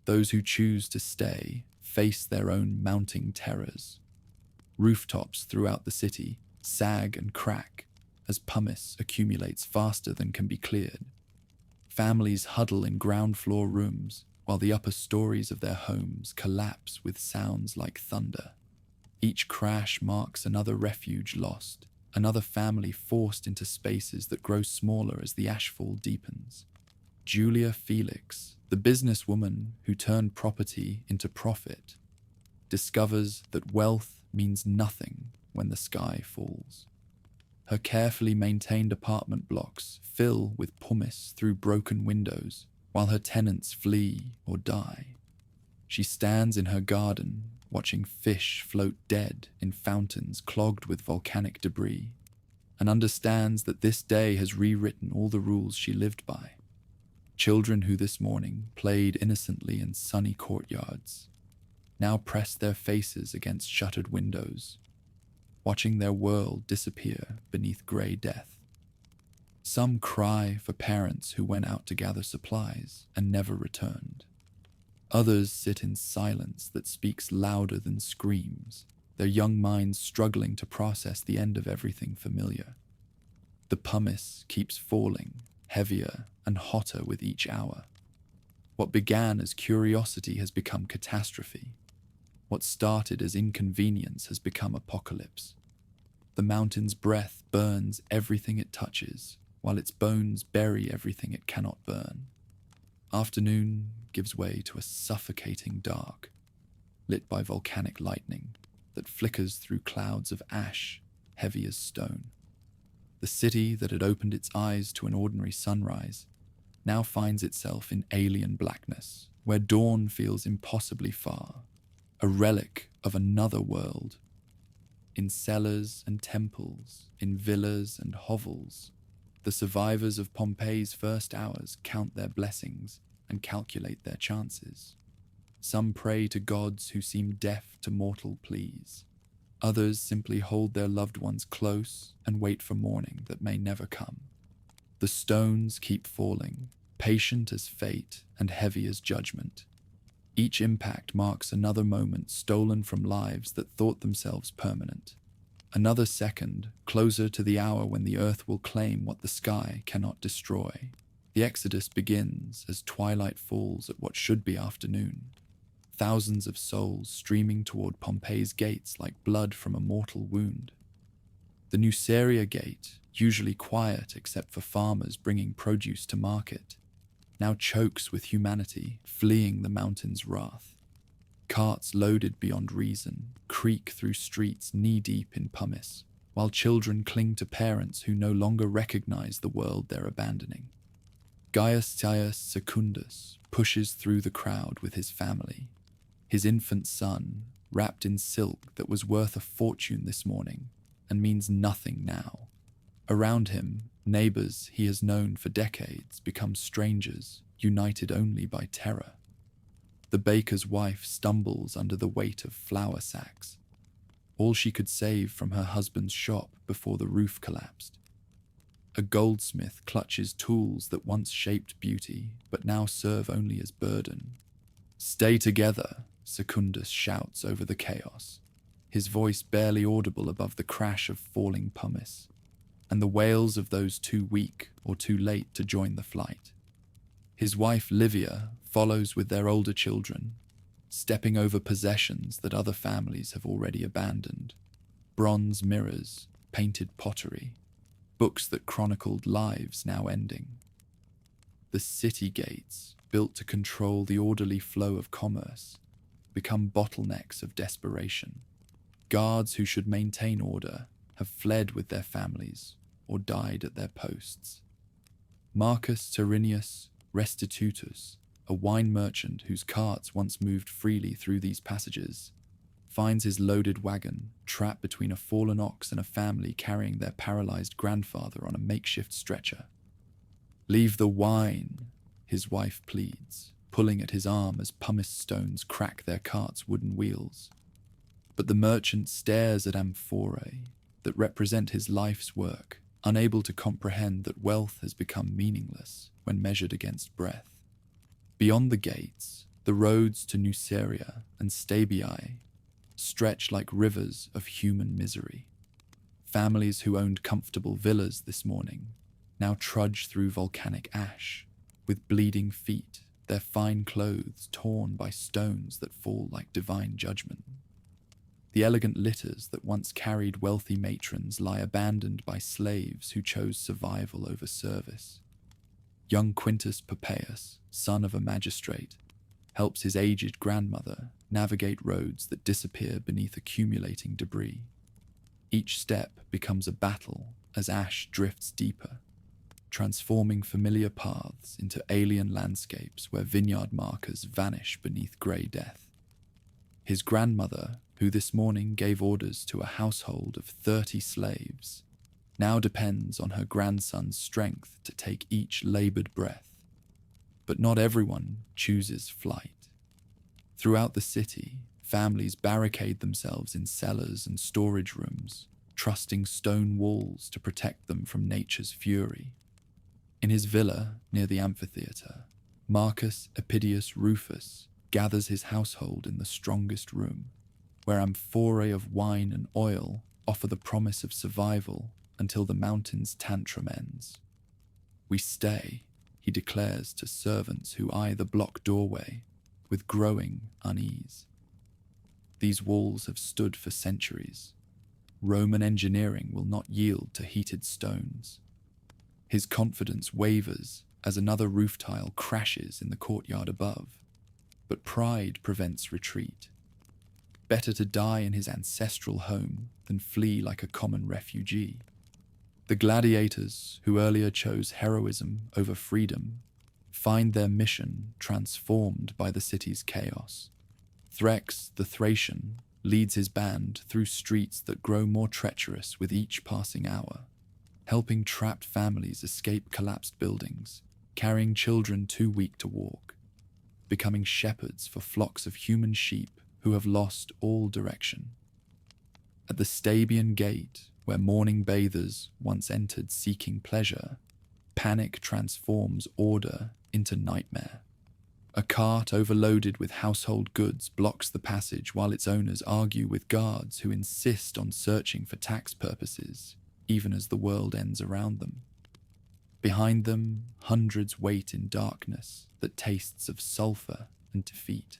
Those who choose to stay face their own mounting terrors. Rooftops throughout the city sag and crack as pumice accumulates faster than can be cleared. Families huddle in ground floor rooms while the upper stories of their homes collapse with sounds like thunder. Each crash marks another refuge lost, another family forced into spaces that grow smaller as the ashfall deepens. Julia Felix, the businesswoman who turned property into profit, discovers that wealth means nothing when the sky falls. Her carefully maintained apartment blocks fill with pumice through broken windows, while her tenants flee or die. She stands in her garden, watching fish float dead in fountains clogged with volcanic debris, and understands that this day has rewritten all the rules she lived by. Children who this morning played innocently in sunny courtyards now press their faces against shuttered windows, watching their world disappear beneath grey death. Some cry for parents who went out to gather supplies and never returned. Others sit in silence that speaks louder than screams, their young minds struggling to process the end of everything familiar. The pumice keeps falling, heavier and hotter with each hour. What began as curiosity has become catastrophe. What started as inconvenience has become apocalypse. The mountain's breath burns everything it touches, while its bones bury everything it cannot burn. Afternoon gives way to a suffocating dark, lit by volcanic lightning that flickers through clouds of ash heavy as stone. The city that had opened its eyes to an ordinary sunrise now finds itself in alien blackness, where dawn feels impossibly far, a relic of another world. In cellars and temples, in villas and hovels, the survivors of Pompeii's first hours count their blessings and calculate their chances. Some pray to gods who seem deaf to mortal pleas. Others simply hold their loved ones close and wait for morning that may never come. The stones keep falling, patient as fate and heavy as judgment. Each impact marks another moment stolen from lives that thought themselves permanent. Another second, closer to the hour when the earth will claim what the sky cannot destroy. The exodus begins as twilight falls at what should be afternoon. Thousands of souls streaming toward Pompeii's gates like blood from a mortal wound. The Nuceria gate, usually quiet except for farmers bringing produce to market, now chokes with humanity fleeing the mountain's wrath. Carts loaded beyond reason creak through streets knee-deep in pumice, while children cling to parents who no longer recognize the world they're abandoning. Gaius Secundus pushes through the crowd with his family, his infant son wrapped in silk that was worth a fortune this morning and means nothing now. Around him, neighbors he has known for decades become strangers, united only by terror. The baker's wife stumbles under the weight of flour sacks, all she could save from her husband's shop before the roof collapsed. A goldsmith clutches tools that once shaped beauty, but now serve only as burden. "Stay together," Secundus shouts over the chaos, his voice barely audible above the crash of falling pumice, and the wails of those too weak or too late to join the flight. His wife Livia follows with their older children, stepping over possessions that other families have already abandoned. Bronze mirrors, painted pottery, books that chronicled lives now ending. The city gates, built to control the orderly flow of commerce, become bottlenecks of desperation. Guards who should maintain order have fled with their families or died at their posts. Marcus Tyrrhenius Restitutus, a wine merchant whose carts once moved freely through these passages, finds his loaded wagon trapped between a fallen ox and a family carrying their paralyzed grandfather on a makeshift stretcher. "Leave the wine," his wife pleads, pulling at his arm as pumice stones crack their cart's wooden wheels. But the merchant stares at amphorae that represent his life's work, unable to comprehend that wealth has become meaningless when measured against breath. Beyond the gates, the roads to Nuceria and Stabii stretch like rivers of human misery. Families who owned comfortable villas this morning now trudge through volcanic ash, with bleeding feet, their fine clothes torn by stones that fall like divine judgment. The elegant litters that once carried wealthy matrons lie abandoned by slaves who chose survival over service. Young Quintus Pompeius, son of a magistrate, helps his aged grandmother navigate roads that disappear beneath accumulating debris. Each step becomes a battle as ash drifts deeper. transforming familiar paths into alien landscapes where vineyard markers vanish beneath grey death. His grandmother, who this morning gave orders to a household of 30 slaves, now depends on her grandson's strength to take each laboured breath. But not everyone chooses flight. Throughout the city, families barricade themselves in cellars and storage rooms, trusting stone walls to protect them from nature's fury. In his villa near the amphitheatre, Marcus Epidius Rufus gathers his household in the strongest room, where amphorae of wine and oil offer the promise of survival until the mountain's tantrum ends. "We stay," he declares to servants who eye the block doorway with growing unease. These walls have stood for centuries. Roman engineering will not yield to heated stones. His confidence wavers as another roof tile crashes in the courtyard above, but pride prevents retreat. Better to die in his ancestral home than flee like a common refugee. The gladiators who earlier chose heroism over freedom find their mission transformed by the city's chaos. Threx, the Thracian, leads his band through streets that grow more treacherous with each passing hour, helping trapped families escape collapsed buildings, carrying children too weak to walk, becoming shepherds for flocks of human sheep who have lost all direction. At the Stabian Gate, where morning bathers once entered seeking pleasure, panic transforms order into nightmare. A cart overloaded with household goods blocks the passage while its owners argue with guards who insist on searching for tax purposes, even as the world ends around them. Behind them, hundreds wait in darkness that tastes of sulfur and defeat.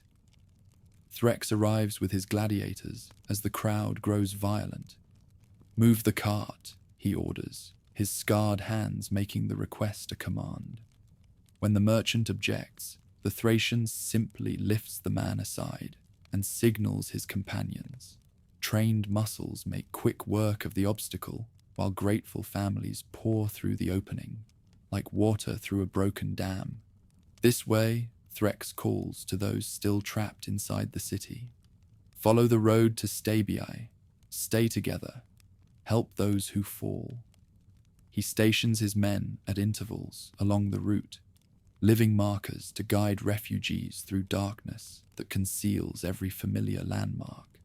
Threx arrives with his gladiators as the crowd grows violent. "Move the cart," he orders, his scarred hands making the request a command. When the merchant objects, the Thracian simply lifts the man aside and signals his companions. Trained muscles make quick work of the obstacle, while grateful families pour through the opening, like water through a broken dam. "This way," Threx calls to those still trapped inside the city. "Follow the road to Stabii. Stay together. Help those who fall." He stations his men at intervals along the route, living markers to guide refugees through darkness that conceals every familiar landmark.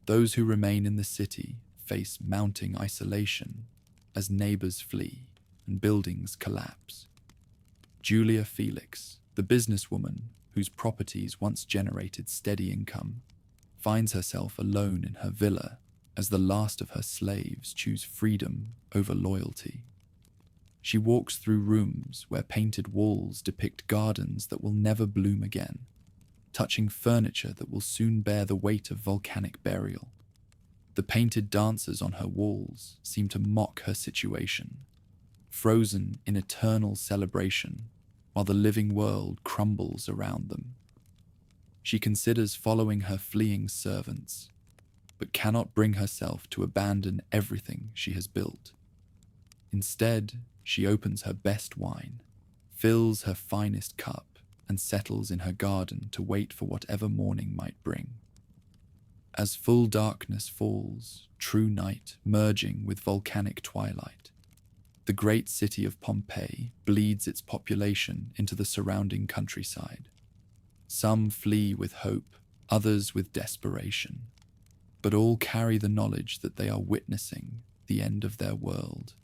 Those who remain in the city face mounting isolation as neighbors flee and buildings collapse. Julia Felix, the businesswoman whose properties once generated steady income, finds herself alone in her villa as the last of her slaves choose freedom over loyalty. She walks through rooms where painted walls depict gardens that will never bloom again, touching furniture that will soon bear the weight of volcanic burial. The painted dancers on her walls seem to mock her situation, frozen in eternal celebration while the living world crumbles around them. She considers following her fleeing servants, but cannot bring herself to abandon everything she has built. Instead, she opens her best wine, fills her finest cup, and settles in her garden to wait for whatever morning might bring. As full darkness falls, true night merging with volcanic twilight, the great city of Pompeii bleeds its population into the surrounding countryside. Some flee with hope, others with desperation, but all carry the knowledge that they are witnessing the end of their world.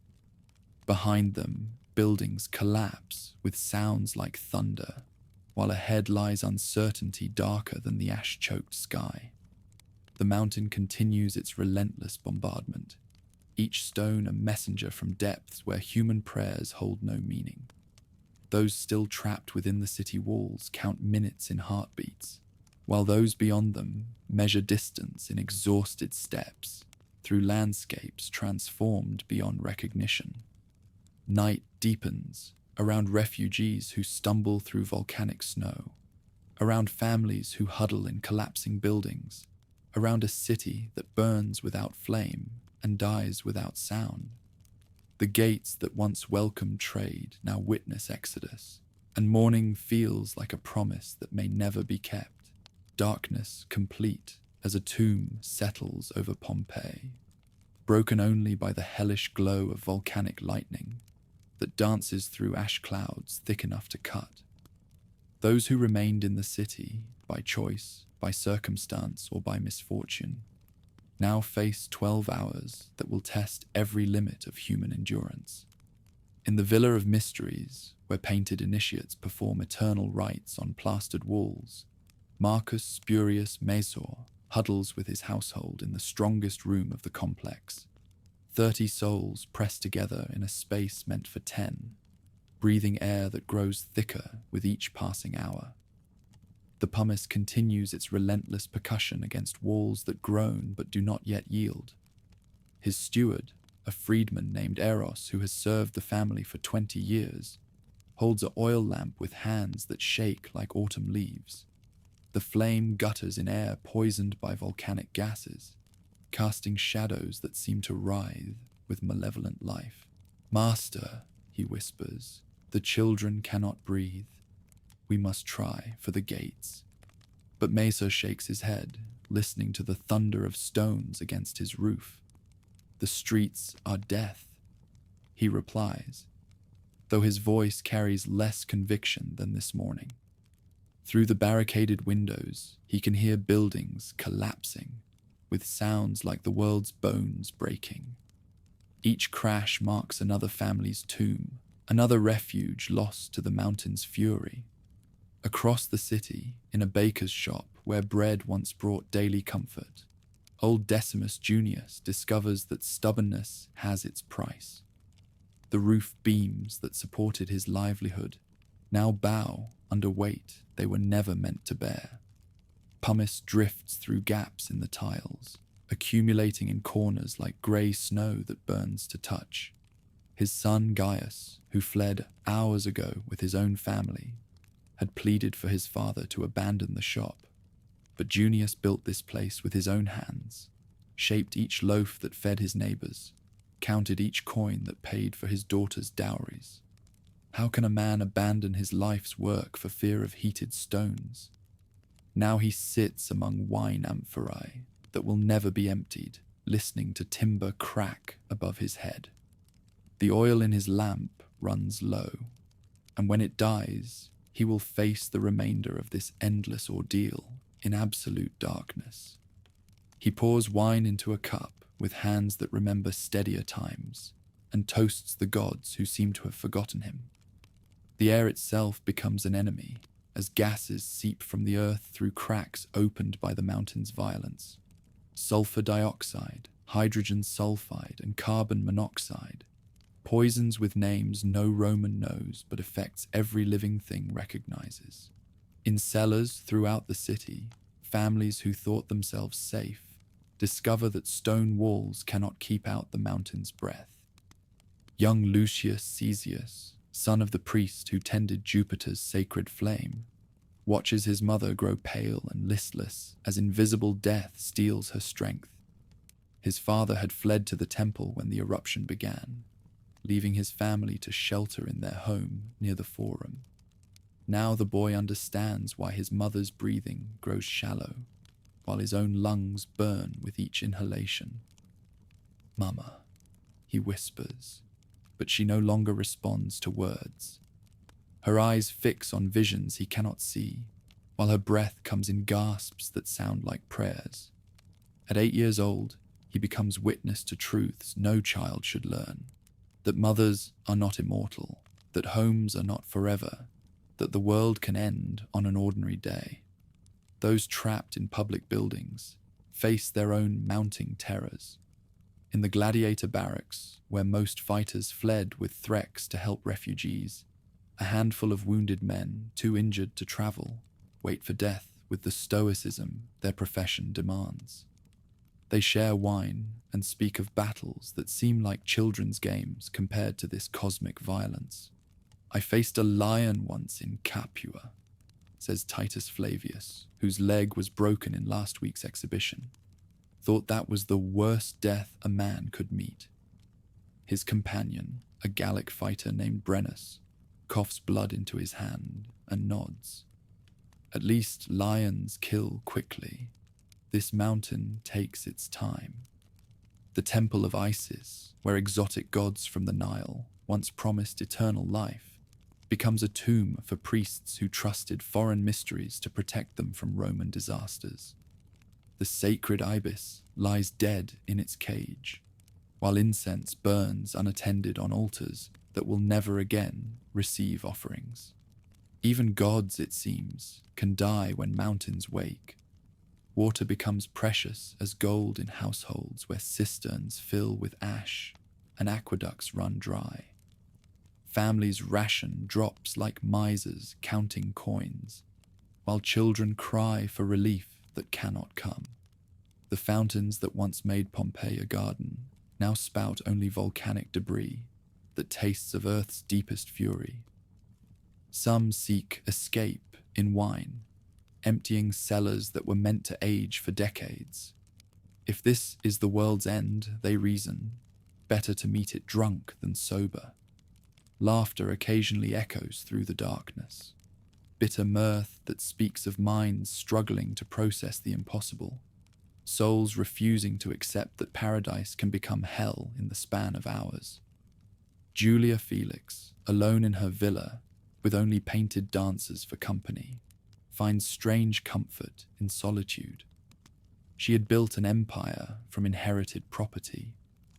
Behind them, buildings collapse with sounds like thunder, while ahead lies uncertainty darker than the ash-choked sky. The mountain continues its relentless bombardment, each stone a messenger from depths where human prayers hold no meaning. Those still trapped within the city walls count minutes in heartbeats, while those beyond them measure distance in exhausted steps through landscapes transformed beyond recognition. Night deepens around refugees who stumble through volcanic snow, around families who huddle in collapsing buildings, around a city that burns without flame and dies without sound. The gates that once welcomed trade now witness exodus, and morning feels like a promise that may never be kept. Darkness complete as a tomb settles over Pompeii, broken only by the hellish glow of volcanic lightning that dances through ash clouds thick enough to cut. Those who remained in the city, by choice, by circumstance, or by misfortune, now face 12 hours that will test every limit of human endurance. In the Villa of Mysteries, where painted initiates perform eternal rites on plastered walls, Marcus Spurius Mesor huddles with his household in the strongest room of the complex. 30 souls pressed together in a space meant for 10, breathing air that grows thicker with each passing hour. The pumice continues its relentless percussion against walls that groan but do not yet yield. His steward, a freedman named Eros who has served the family for 20 years, holds an oil lamp with hands that shake like autumn leaves. The flame gutters in air poisoned by volcanic gases, casting shadows that seem to writhe with malevolent life. "Master," he whispers, "the children cannot breathe. We must try for the gates." But Mesa shakes his head, listening to the thunder of stones against his roof. "The streets are death," he replies, though his voice carries less conviction than this morning. Through the barricaded windows, he can hear buildings collapsing, with sounds like the world's bones breaking. Each crash marks another family's tomb, another refuge lost to the mountain's fury. Across the city, in a baker's shop where bread once brought daily comfort, old Decimus Junius discovers that stubbornness has its price. The roof beams that supported his livelihood now bow under weight they were never meant to bear. Pumice drifts through gaps in the tiles, accumulating in corners like grey snow that burns to touch. His son Gaius, who fled hours ago with his own family, had pleaded for his father to abandon the shop, but Junius built this place with his own hands, shaped each loaf that fed his neighbors, counted each coin that paid for his daughter's dowries. How can a man abandon his life's work for fear of heated stones? Now he sits among wine amphorae that will never be emptied, listening to timber crack above his head. The oil in his lamp runs low, and when it dies, he will face the remainder of this endless ordeal in absolute darkness. He pours wine into a cup with hands that remember steadier times, and toasts the gods who seem to have forgotten him. The air itself becomes an enemy, as gases seep from the earth through cracks opened by the mountain's violence. Sulfur dioxide, hydrogen sulfide, and carbon monoxide, poisons with names no Roman knows but affects every living thing recognizes. In cellars throughout the city, families who thought themselves safe discover that stone walls cannot keep out the mountain's breath. Young Lucius Caesius, son of the priest who tended Jupiter's sacred flame, watches his mother grow pale and listless as invisible death steals her strength. His father had fled to the temple when the eruption began, leaving his family to shelter in their home near the forum. Now the boy understands why his mother's breathing grows shallow, while his own lungs burn with each inhalation. "Mama," he whispers, but she no longer responds to words. Her eyes fix on visions he cannot see, while her breath comes in gasps that sound like prayers. At 8 years old, he becomes witness to truths no child should learn: that mothers are not immortal, that homes are not forever, that the world can end on an ordinary day. Those trapped in public buildings face their own mounting terrors. In the gladiator barracks, where most fighters fled with threats to help refugees, a handful of wounded men, too injured to travel, wait for death with the stoicism their profession demands. They share wine and speak of battles that seem like children's games compared to this cosmic violence. "I faced a lion once in Capua," says Titus Flavius, whose leg was broken in last week's exhibition. "Thought that was the worst death a man could meet." His companion, a Gallic fighter named Brennus, coughs blood into his hand and nods. At least lions kill quickly. This mountain takes its time. The temple of Isis, where exotic gods from the Nile once promised eternal life, becomes a tomb for priests who trusted foreign mysteries to protect them from Roman disasters. The sacred ibis lies dead in its cage, while incense burns unattended on altars that will never again receive offerings. Even gods, it seems, can die when mountains wake. Water becomes precious as gold in households where cisterns fill with ash and aqueducts run dry. Families' ration drops like misers counting coins, while children cry for relief that cannot come. The fountains that once made Pompeii a garden now spout only volcanic debris that tastes of Earth's deepest fury. Some seek escape in wine, emptying cellars that were meant to age for decades. If this is the world's end, they reason, better to meet it drunk than sober. Laughter occasionally echoes through the darkness, bitter mirth that speaks of minds struggling to process the impossible, souls refusing to accept that paradise can become hell in the span of hours. Julia Felix, alone in her villa, with only painted dancers for company, finds strange comfort in solitude. She had built an empire from inherited property,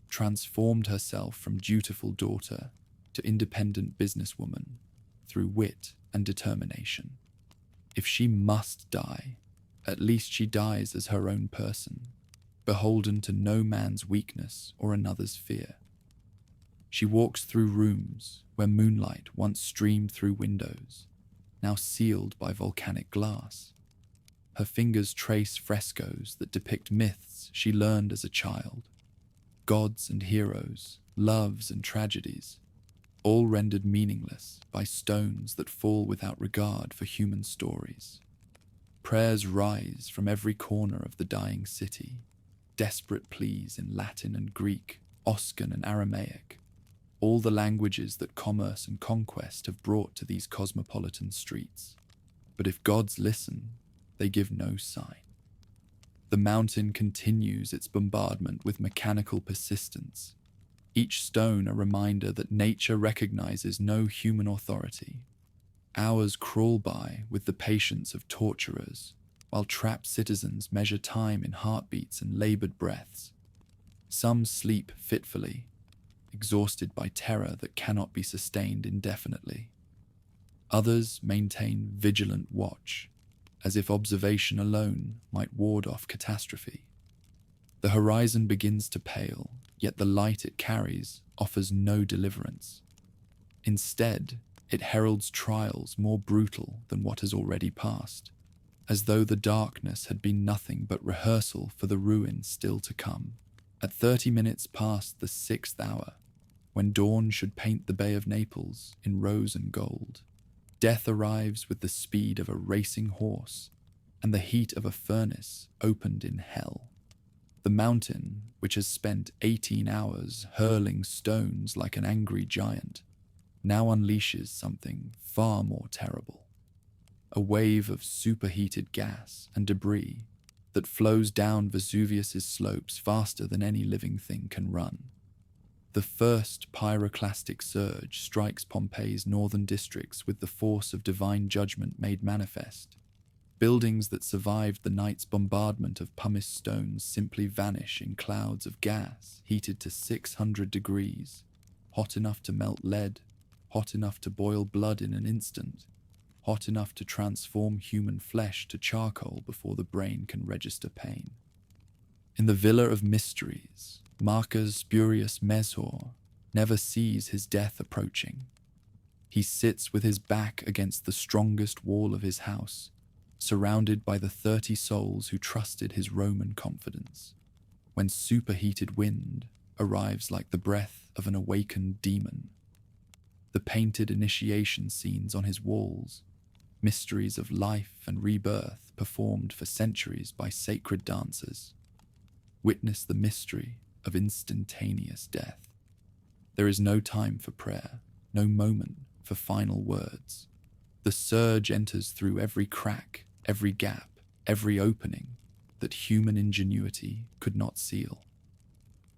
transformed herself from dutiful daughter to independent businesswoman through wit and determination. If she must die, at least she dies as her own person, beholden to no man's weakness or another's fear. She walks through rooms where moonlight once streamed through windows, now sealed by volcanic glass. Her fingers trace frescoes that depict myths she learned as a child, gods and heroes, loves and tragedies, all rendered meaningless by stones that fall without regard for human stories. Prayers rise from every corner of the dying city, desperate pleas in Latin and Greek, Oscan and Aramaic, all the languages that commerce and conquest have brought to these cosmopolitan streets. But if gods listen, they give no sign. The mountain continues its bombardment with mechanical persistence, each stone a reminder that nature recognizes no human authority. Hours crawl by with the patience of torturers, while trapped citizens measure time in heartbeats and labored breaths. Some sleep fitfully, exhausted by terror that cannot be sustained indefinitely. Others maintain vigilant watch, as if observation alone might ward off catastrophe. The horizon begins to pale, yet the light it carries offers no deliverance. Instead, it heralds trials more brutal than what has already passed, as though the darkness had been nothing but rehearsal for the ruin still to come. At 30 minutes past the 6th hour, when dawn should paint the Bay of Naples in rose and gold, death arrives with the speed of a racing horse and the heat of a furnace opened in hell. The mountain, which has spent 18 hours hurling stones like an angry giant, now unleashes something far more terrible. A wave of superheated gas and debris that flows down Vesuvius's slopes faster than any living thing can run. The first pyroclastic surge strikes Pompeii's northern districts with the force of divine judgment made manifest. Buildings that survived the night's bombardment of pumice stones simply vanish in clouds of gas heated to 600 degrees, hot enough to melt lead, hot enough to boil blood in an instant, hot enough to transform human flesh to charcoal before the brain can register pain. In the Villa of Mysteries, Marcus Spurius Mesor never sees his death approaching. He sits with his back against the strongest wall of his house, surrounded by the 30 souls who trusted his Roman confidence, when superheated wind arrives like the breath of an awakened demon. The painted initiation scenes on his walls, mysteries of life and rebirth performed for centuries by sacred dancers, witness the mystery of instantaneous death. There is no time for prayer, no moment for final words. The surge enters through every crack, every gap, every opening that human ingenuity could not seal.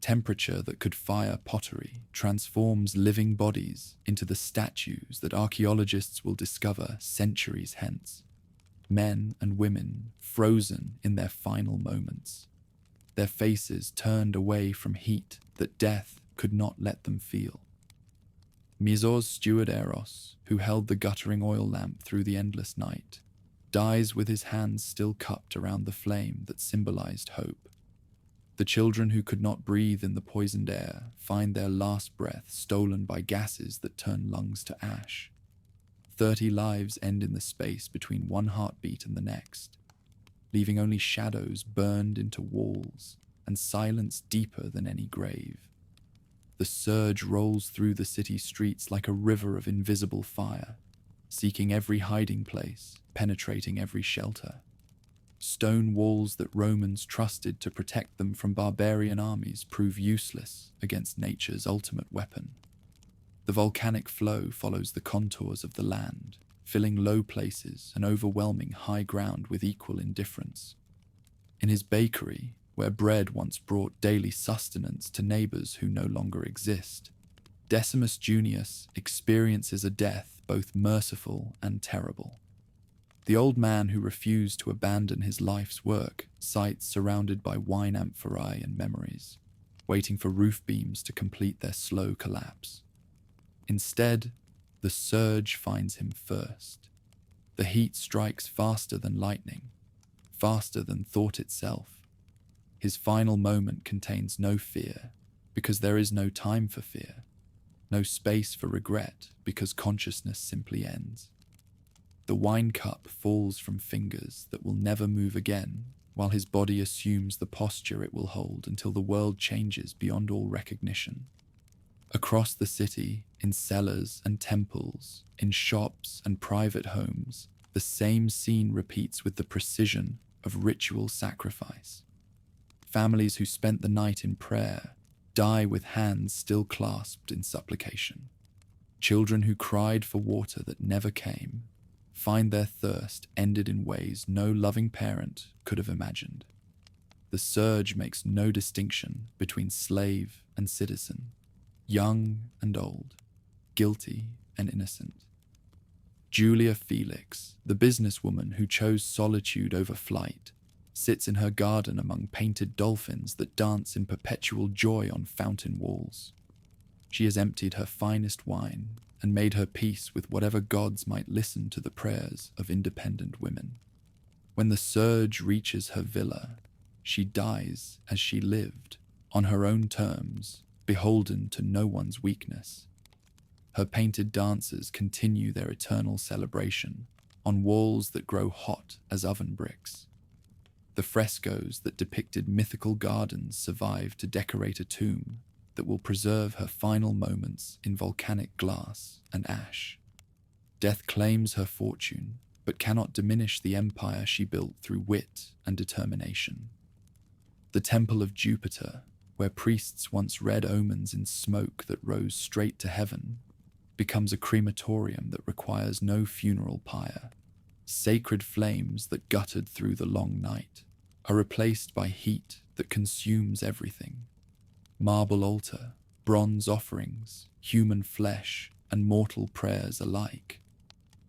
Temperature that could fire pottery transforms living bodies into the statues that archaeologists will discover centuries hence. Men and women frozen in their final moments, their faces turned away from heat that death could not let them feel. Misor's steward Eros, who held the guttering oil lamp through the endless night, dies with his hands still cupped around the flame that symbolized hope. The children who could not breathe in the poisoned air find their last breath stolen by gases that turn lungs to ash. 30 lives end in the space between one heartbeat and the next, leaving only shadows burned into walls and silence deeper than any grave. The surge rolls through the city streets like a river of invisible fire, seeking every hiding place, penetrating every shelter. Stone walls that Romans trusted to protect them from barbarian armies prove useless against nature's ultimate weapon. The volcanic flow follows the contours of the land, filling low places and overwhelming high ground with equal indifference. In his bakery, where bread once brought daily sustenance to neighbors who no longer exist, Decimus Junius experiences a death both merciful and terrible. The old man who refused to abandon his life's work sites surrounded by wine amphorae and memories, waiting for roof beams to complete their slow collapse. Instead, the surge finds him first. The heat strikes faster than lightning, faster than thought itself. His final moment contains no fear, because there is no time for fear, no space for regret, because consciousness simply ends. The wine cup falls from fingers that will never move again, while his body assumes the posture it will hold until the world changes beyond all recognition. Across the city, in cellars and temples, in shops and private homes, the same scene repeats with the precision of ritual sacrifice. Families who spent the night in prayer die with hands still clasped in supplication. Children who cried for water that never came find their thirst ended in ways no loving parent could have imagined. The surge makes no distinction between slave and citizen, young and old, guilty and innocent. Julia Felix, the businesswoman who chose solitude over flight, sits in her garden among painted dolphins that dance in perpetual joy on fountain walls. She has emptied her finest wine and made her peace with whatever gods might listen to the prayers of independent women. When the surge reaches her villa, she dies as she lived, on her own terms, beholden to no one's weakness. Her painted dancers continue their eternal celebration on walls that grow hot as oven bricks. The frescoes that depicted mythical gardens survive to decorate a tomb that will preserve her final moments in volcanic glass and ash. Death claims her fortune, but cannot diminish the empire she built through wit and determination. The Temple of Jupiter, where priests once read omens in smoke that rose straight to heaven, becomes a crematorium that requires no funeral pyre. Sacred flames that guttered through the long night are replaced by heat that consumes everything. Marble altar, bronze offerings, human flesh, and mortal prayers alike.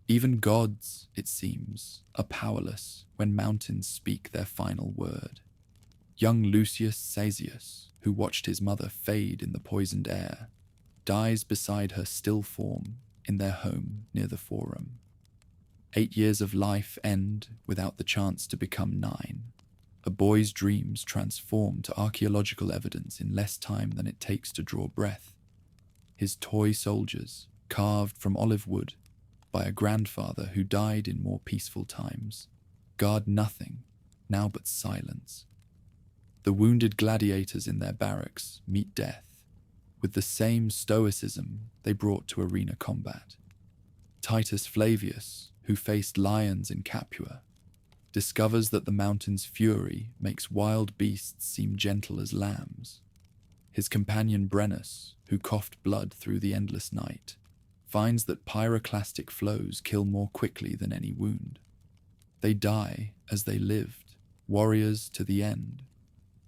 Even gods, it seems, are powerless when mountains speak their final word. Young Lucius Caesius, who watched his mother fade in the poisoned air, dies beside her still form in their home near the Forum. 8 years of life end without the chance to become 9. A boy's dreams transform to archaeological evidence in less time than it takes to draw breath. His toy soldiers, carved from olive wood by a grandfather who died in more peaceful times, guard nothing, now but silence. The wounded gladiators in their barracks meet death with the same stoicism they brought to arena combat. Titus Flavius, who faced lions in Capua, discovers that the mountain's fury makes wild beasts seem gentle as lambs. His companion Brennus, who coughed blood through the endless night, finds that pyroclastic flows kill more quickly than any wound. They die as they lived, warriors to the end,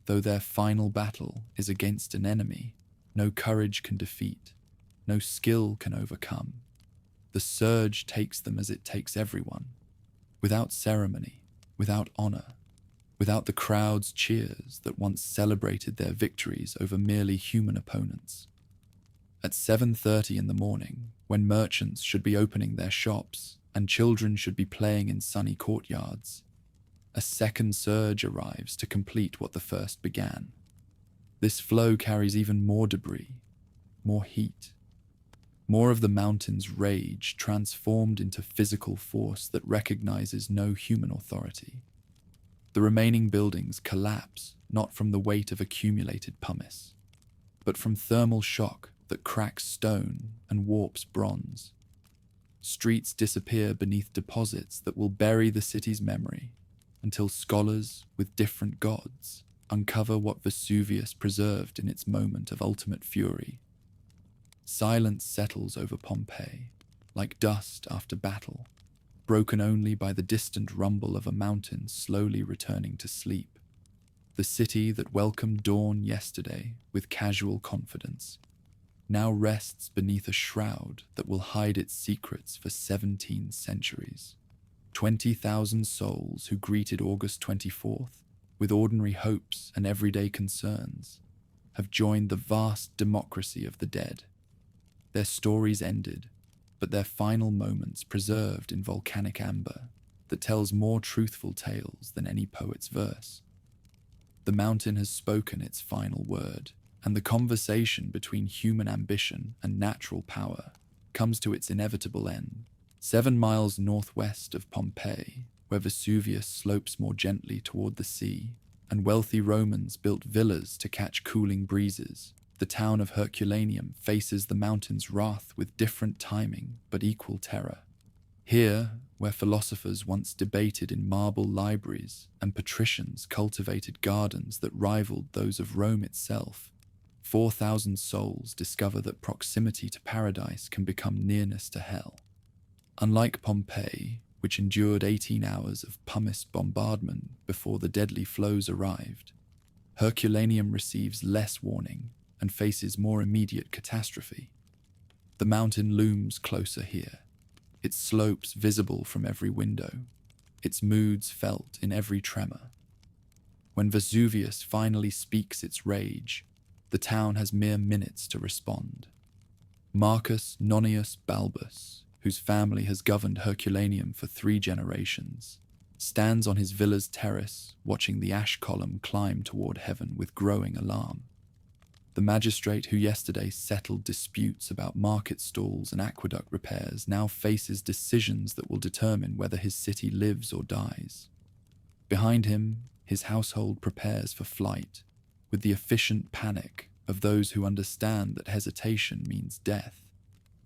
though their final battle is against an enemy no courage can defeat, no skill can overcome. The surge takes them as it takes everyone, without ceremony, without honor, without the crowd's cheers that once celebrated their victories over merely human opponents. At 7:30 in the morning, when merchants should be opening their shops and children should be playing in sunny courtyards, a second surge arrives to complete what the first began. This flow carries even more debris, more heat, more of the mountain's rage transformed into physical force that recognizes no human authority. The remaining buildings collapse not from the weight of accumulated pumice, but from thermal shock that cracks stone and warps bronze. Streets disappear beneath deposits that will bury the city's memory until scholars with different gods uncover what Vesuvius preserved in its moment of ultimate fury. Silence settles over Pompeii, like dust after battle, broken only by the distant rumble of a mountain slowly returning to sleep. The city that welcomed dawn yesterday with casual confidence now rests beneath a shroud that will hide its secrets for 17 centuries. 20,000 souls who greeted August 24th with ordinary hopes and everyday concerns have joined the vast democracy of the dead. Their stories ended, but their final moments preserved in volcanic amber that tells more truthful tales than any poet's verse. The mountain has spoken its final word, and the conversation between human ambition and natural power comes to its inevitable end. 7 miles northwest of Pompeii, where Vesuvius slopes more gently toward the sea, and wealthy Romans built villas to catch cooling breezes, the town of Herculaneum faces the mountain's wrath with different timing but equal terror. Here, where philosophers once debated in marble libraries and patricians cultivated gardens that rivaled those of Rome itself, 4,000 souls discover that proximity to paradise can become nearness to hell. Unlike Pompeii, which endured 18 hours of pumice bombardment before the deadly flows arrived, Herculaneum receives less warning and faces more immediate catastrophe. The mountain looms closer here, its slopes visible from every window, its moods felt in every tremor. When Vesuvius finally speaks its rage, the town has mere minutes to respond. Marcus Nonius Balbus, whose family has governed Herculaneum for 3 generations, stands on his villa's terrace watching the ash column climb toward heaven with growing alarm. The magistrate who yesterday settled disputes about market stalls and aqueduct repairs now faces decisions that will determine whether his city lives or dies. Behind him, his household prepares for flight, with the efficient panic of those who understand that hesitation means death.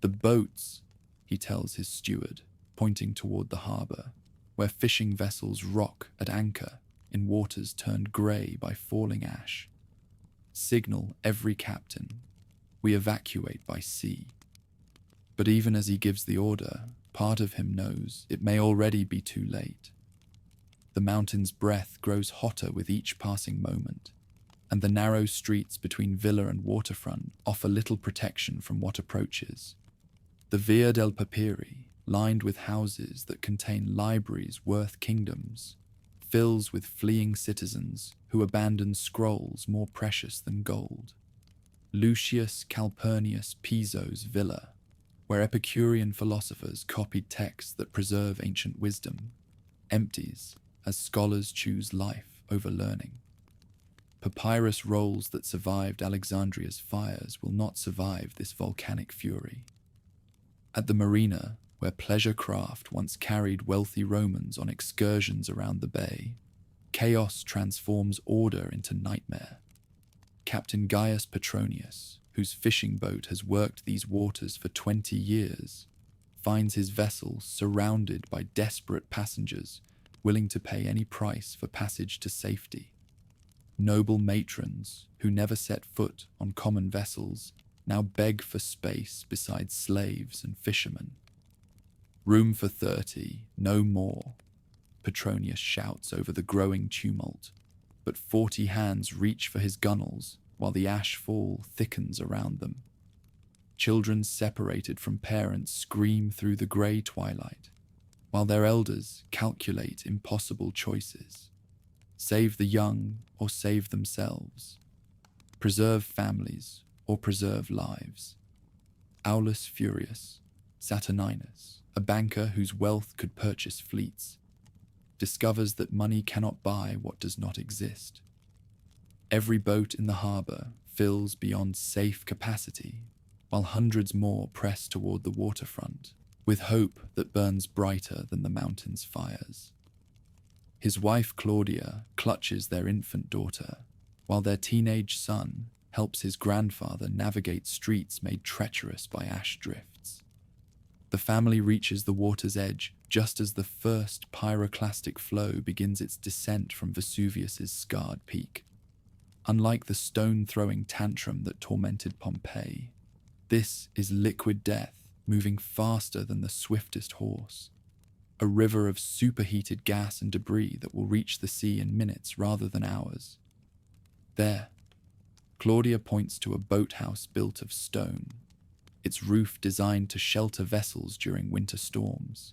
The boats, he tells his steward, pointing toward the harbor, where fishing vessels rock at anchor in waters turned grey by falling ash. Signal every captain, we evacuate by sea. But even as he gives the order, part of him knows it may already be too late. The mountain's breath grows hotter with each passing moment, and the narrow streets between villa and waterfront offer little protection from what approaches. The Via del Papiri, lined with houses that contain libraries worth kingdoms, fills with fleeing citizens who abandon scrolls more precious than gold. Lucius Calpurnius Piso's villa, where Epicurean philosophers copied texts that preserve ancient wisdom, empties as scholars choose life over learning. Papyrus rolls that survived Alexandria's fires will not survive this volcanic fury. At the marina, where pleasure craft once carried wealthy Romans on excursions around the bay, chaos transforms order into nightmare. Captain Gaius Petronius, whose fishing boat has worked these waters for 20 years, finds his vessel surrounded by desperate passengers willing to pay any price for passage to safety. Noble matrons who never set foot on common vessels now beg for space beside slaves and fishermen. Room for 30, no more, Petronius shouts over the growing tumult, but 40 hands reach for his gunwales while the Ashfall thickens around them. Children separated from parents scream through the grey twilight, while their elders calculate impossible choices. Save the young or save themselves. Preserve families or preserve lives. Aulus Furius, Saturninus, a banker whose wealth could purchase fleets, discovers that money cannot buy what does not exist. Every boat in the harbour fills beyond safe capacity, while hundreds more press toward the waterfront, with hope that burns brighter than the mountain's fires. His wife Claudia clutches their infant daughter, while their teenage son helps his grandfather navigate streets made treacherous by ash drifts. The family reaches the water's edge just as the first pyroclastic flow begins its descent from Vesuvius's scarred peak. Unlike the stone-throwing tantrum that tormented Pompeii, this is liquid death moving faster than the swiftest horse, a river of superheated gas and debris that will reach the sea in minutes rather than hours. There, Claudia points to a boathouse built of stone, its roof designed to shelter vessels during winter storms.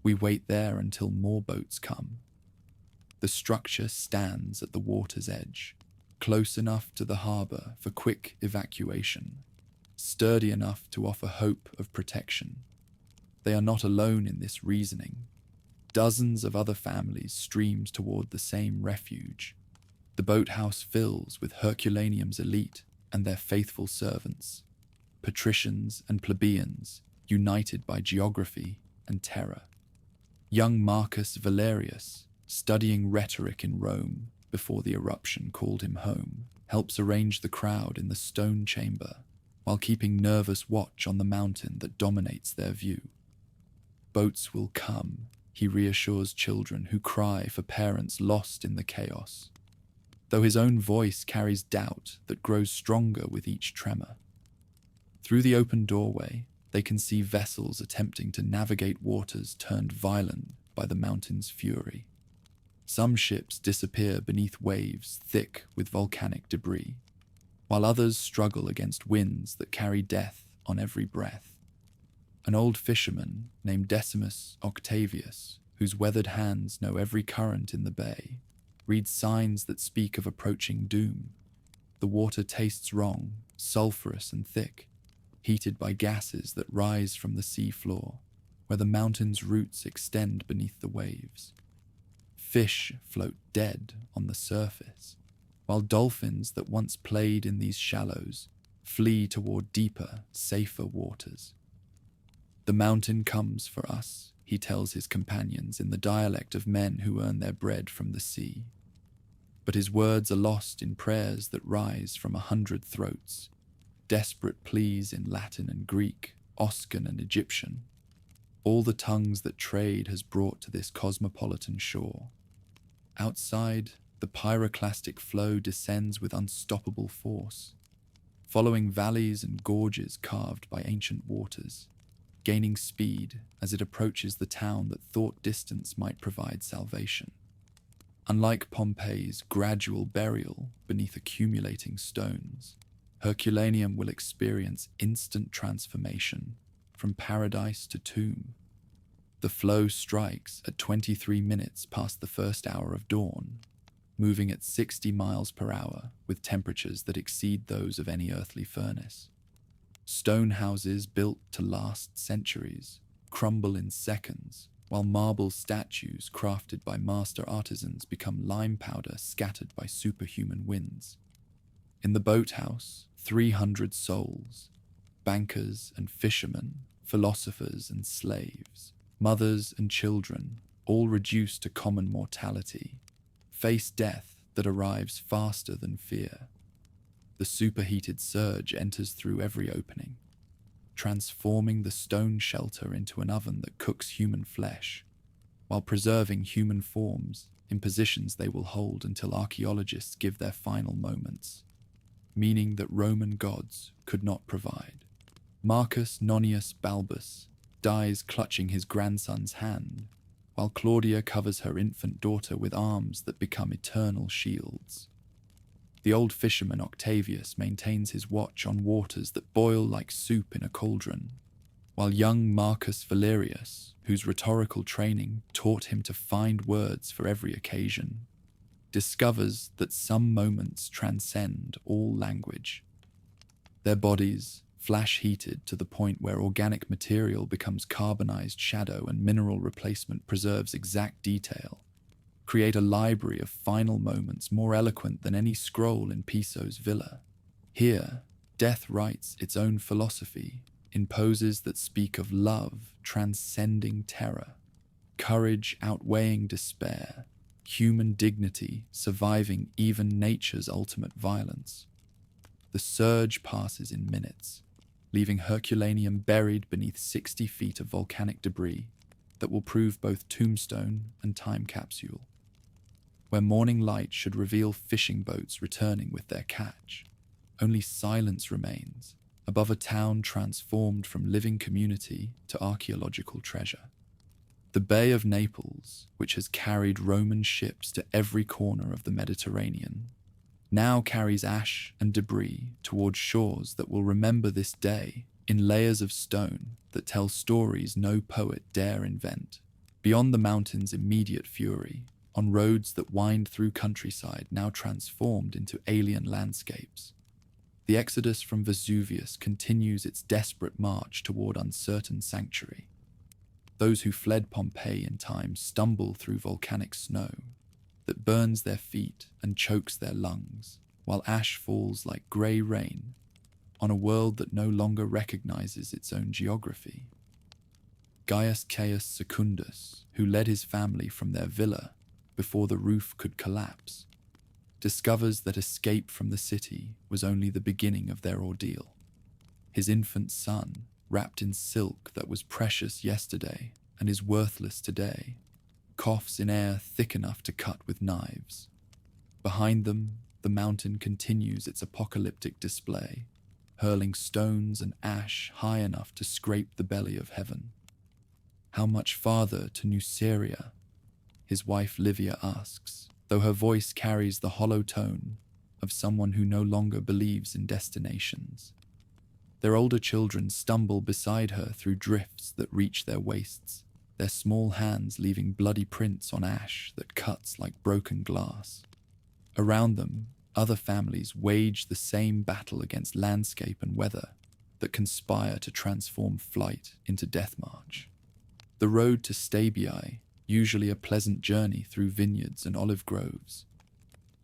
We wait there until more boats come. The structure stands at the water's edge, close enough to the harbour for quick evacuation, sturdy enough to offer hope of protection. They are not alone in this reasoning. Dozens of other families stream toward the same refuge. The boathouse fills with Herculaneum's elite and their faithful servants, patricians and plebeians united by geography and terror. Young Marcus Valerius, studying rhetoric in Rome before the eruption called him home, helps arrange the crowd in the stone chamber while keeping nervous watch on the mountain that dominates their view. Boats will come, he reassures children who cry for parents lost in the chaos, though his own voice carries doubt that grows stronger with each tremor. Through the open doorway, they can see vessels attempting to navigate waters turned violent by the mountain's fury. Some ships disappear beneath waves thick with volcanic debris, while others struggle against winds that carry death on every breath. An old fisherman named Decimus Octavius, whose weathered hands know every current in the bay, reads signs that speak of approaching doom. The water tastes wrong, sulphurous and thick, heated by gases that rise from the sea floor, where the mountain's roots extend beneath the waves. Fish float dead on the surface, while dolphins that once played in these shallows flee toward deeper, safer waters. The mountain comes for us, he tells his companions in the dialect of men who earn their bread from the sea. But his words are lost in prayers that rise from 100 throats, desperate pleas in Latin and Greek, Oscan and Egyptian, all the tongues that trade has brought to this cosmopolitan shore. Outside, the pyroclastic flow descends with unstoppable force, following valleys and gorges carved by ancient waters, gaining speed as it approaches the town that thought distance might provide salvation. Unlike Pompeii's gradual burial beneath accumulating stones, Herculaneum will experience instant transformation from paradise to tomb. The flow strikes at 23 minutes past the first hour of dawn, moving at 60 miles per hour with temperatures that exceed those of any earthly furnace. Stone houses built to last centuries crumble in seconds, while marble statues crafted by master artisans become lime powder scattered by superhuman winds. In the boathouse, 300 souls, bankers and fishermen, philosophers and slaves, mothers and children, all reduced to common mortality, face death that arrives faster than fear. The superheated surge enters through every opening, transforming the stone shelter into an oven that cooks human flesh, while preserving human forms in positions they will hold until archaeologists give their final moments, meaning that Roman gods could not provide. Marcus Nonius Balbus dies clutching his grandson's hand, while Claudia covers her infant daughter with arms that become eternal shields. The old fisherman Octavius maintains his watch on waters that boil like soup in a cauldron, while young Marcus Valerius, whose rhetorical training taught him to find words for every occasion, discovers that some moments transcend all language. Their bodies, flash-heated to the point where organic material becomes carbonized shadow and mineral replacement preserves exact detail, create a library of final moments more eloquent than any scroll in Piso's villa. Here, death writes its own philosophy in poses that speak of love transcending terror, courage outweighing despair, human dignity surviving even nature's ultimate violence. The surge passes in minutes, leaving Herculaneum buried beneath 60 feet of volcanic debris that will prove both tombstone and time capsule. Where morning light should reveal fishing boats returning with their catch, only silence remains above a town transformed from living community to archaeological treasure. The Bay of Naples, which has carried Roman ships to every corner of the Mediterranean, now carries ash and debris towards shores that will remember this day in layers of stone that tell stories no poet dare invent. Beyond the mountain's immediate fury, on roads that wind through countryside now transformed into alien landscapes, the exodus from Vesuvius continues its desperate march toward uncertain sanctuary. Those who fled Pompeii in time stumble through volcanic snow that burns their feet and chokes their lungs, while ash falls like grey rain on a world that no longer recognizes its own geography. Gaius Caius Secundus, who led his family from their villa before the roof could collapse, discovers that escape from the city was only the beginning of their ordeal. His infant son, wrapped in silk that was precious yesterday and is worthless today, coughs in air thick enough to cut with knives. Behind them, the mountain continues its apocalyptic display, hurling stones and ash high enough to scrape the belly of heaven. How much farther to Nuceria? His wife Livia asks, though her voice carries the hollow tone of someone who no longer believes in destinations. Their older children stumble beside her through drifts that reach their waists, their small hands leaving bloody prints on ash that cuts like broken glass. Around them, other families wage the same battle against landscape and weather that conspire to transform flight into death march. The road to Stabiae, usually a pleasant journey through vineyards and olive groves,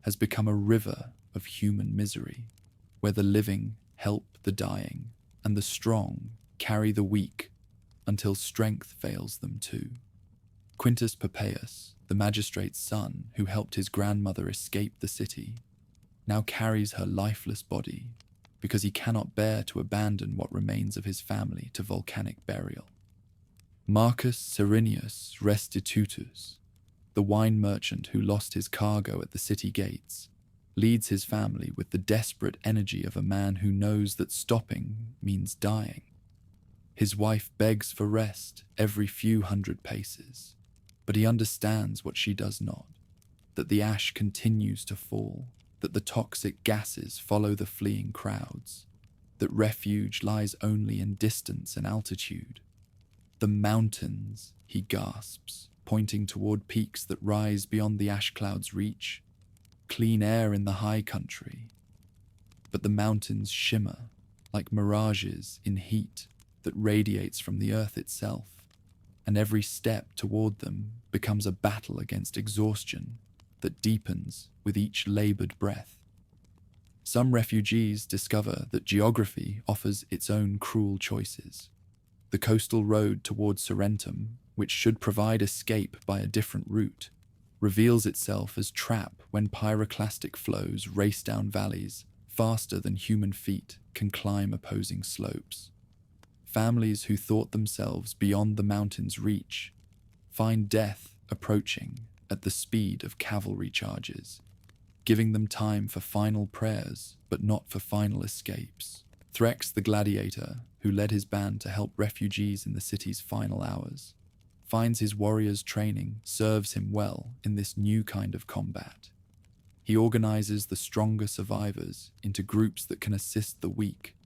has become a river of human misery, where the living help the dying and the strong carry the weak until strength fails them too. Quintus Pompeius, the magistrate's son who helped his grandmother escape the city, now carries her lifeless body because he cannot bear to abandon what remains of his family to volcanic burial. Marcus Cyrenius Restitutus, the wine merchant who lost his cargo at the city gates, leads his family with the desperate energy of a man who knows that stopping means dying. His wife begs for rest every few hundred paces, but he understands what she does not, that the ash continues to fall, that the toxic gases follow the fleeing crowds, that refuge lies only in distance and altitude. The mountains, he gasps, pointing toward peaks that rise beyond the ash cloud's reach. Clean air in the high country. But the mountains shimmer like mirages in heat that radiates from the earth itself, and every step toward them becomes a battle against exhaustion that deepens with each labored breath. Some refugees discover that geography offers its own cruel choices. The coastal road towards Sorrentum, which should provide escape by a different route, reveals itself as trap when pyroclastic flows race down valleys faster than human feet can climb opposing slopes. Families who thought themselves beyond the mountain's reach find death approaching at the speed of cavalry charges, giving them time for final prayers but not for final escapes. Threx the gladiator, who led his band to help refugees in the city's final hours, finds his warriors' training serves him well in this new kind of combat. He organizes the stronger survivors into groups that can assist the weak,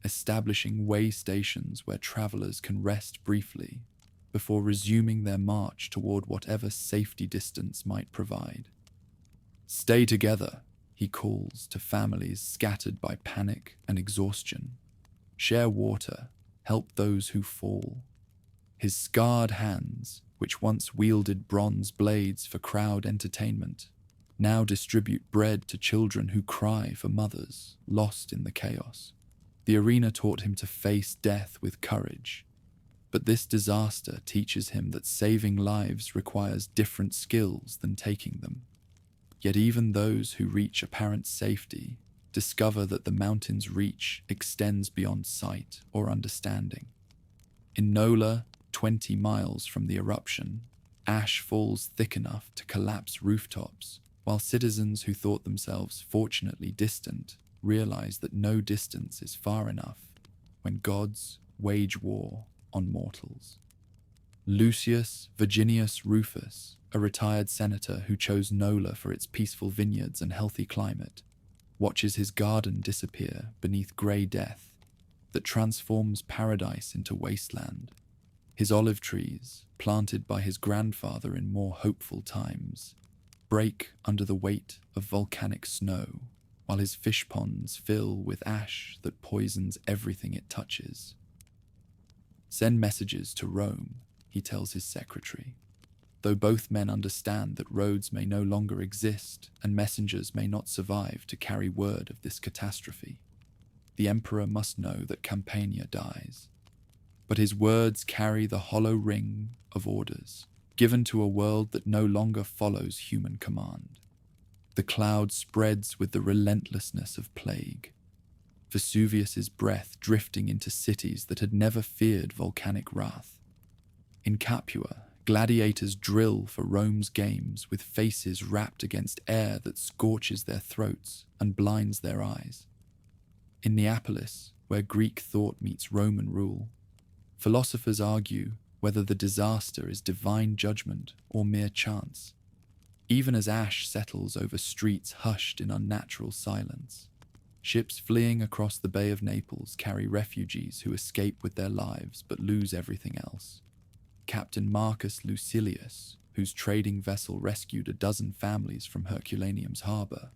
establishing way stations where travelers can rest briefly before resuming their march toward whatever safety distance might provide. "Stay together," he calls to families scattered by panic and exhaustion. "Share water, help those who fall." His scarred hands, which once wielded bronze blades for crowd entertainment, now distribute bread to children who cry for mothers lost in the chaos. The arena taught him to face death with courage, but this disaster teaches him that saving lives requires different skills than taking them. Yet even those who reach apparent safety discover that the mountain's reach extends beyond sight or understanding. In Nola, 20 miles from the eruption, ash falls thick enough to collapse rooftops, while citizens who thought themselves fortunately distant realize that no distance is far enough when gods wage war on mortals. Lucius Virginius Rufus, a retired senator who chose Nola for its peaceful vineyards and healthy climate, watches his garden disappear beneath grey death that transforms paradise into wasteland. His olive trees, planted by his grandfather in more hopeful times, break under the weight of volcanic snow, while his fish ponds fill with ash that poisons everything it touches. "Send messages to Rome," he tells his secretary. Though both men understand that roads may no longer exist and messengers may not survive to carry word of this catastrophe, the emperor must know that Campania dies. But his words carry the hollow ring of orders, given to a world that no longer follows human command. The cloud spreads with the relentlessness of plague, Vesuvius's breath drifting into cities that had never feared volcanic wrath. In Capua, gladiators drill for Rome's games with faces wrapped against air that scorches their throats and blinds their eyes. In Neapolis, where Greek thought meets Roman rule, philosophers argue whether the disaster is divine judgment or mere chance, even as ash settles over streets hushed in unnatural silence. Ships fleeing across the Bay of Naples carry refugees who escape with their lives but lose everything else. Captain Marcus Lucilius, whose trading vessel rescued a dozen families from Herculaneum's harbour,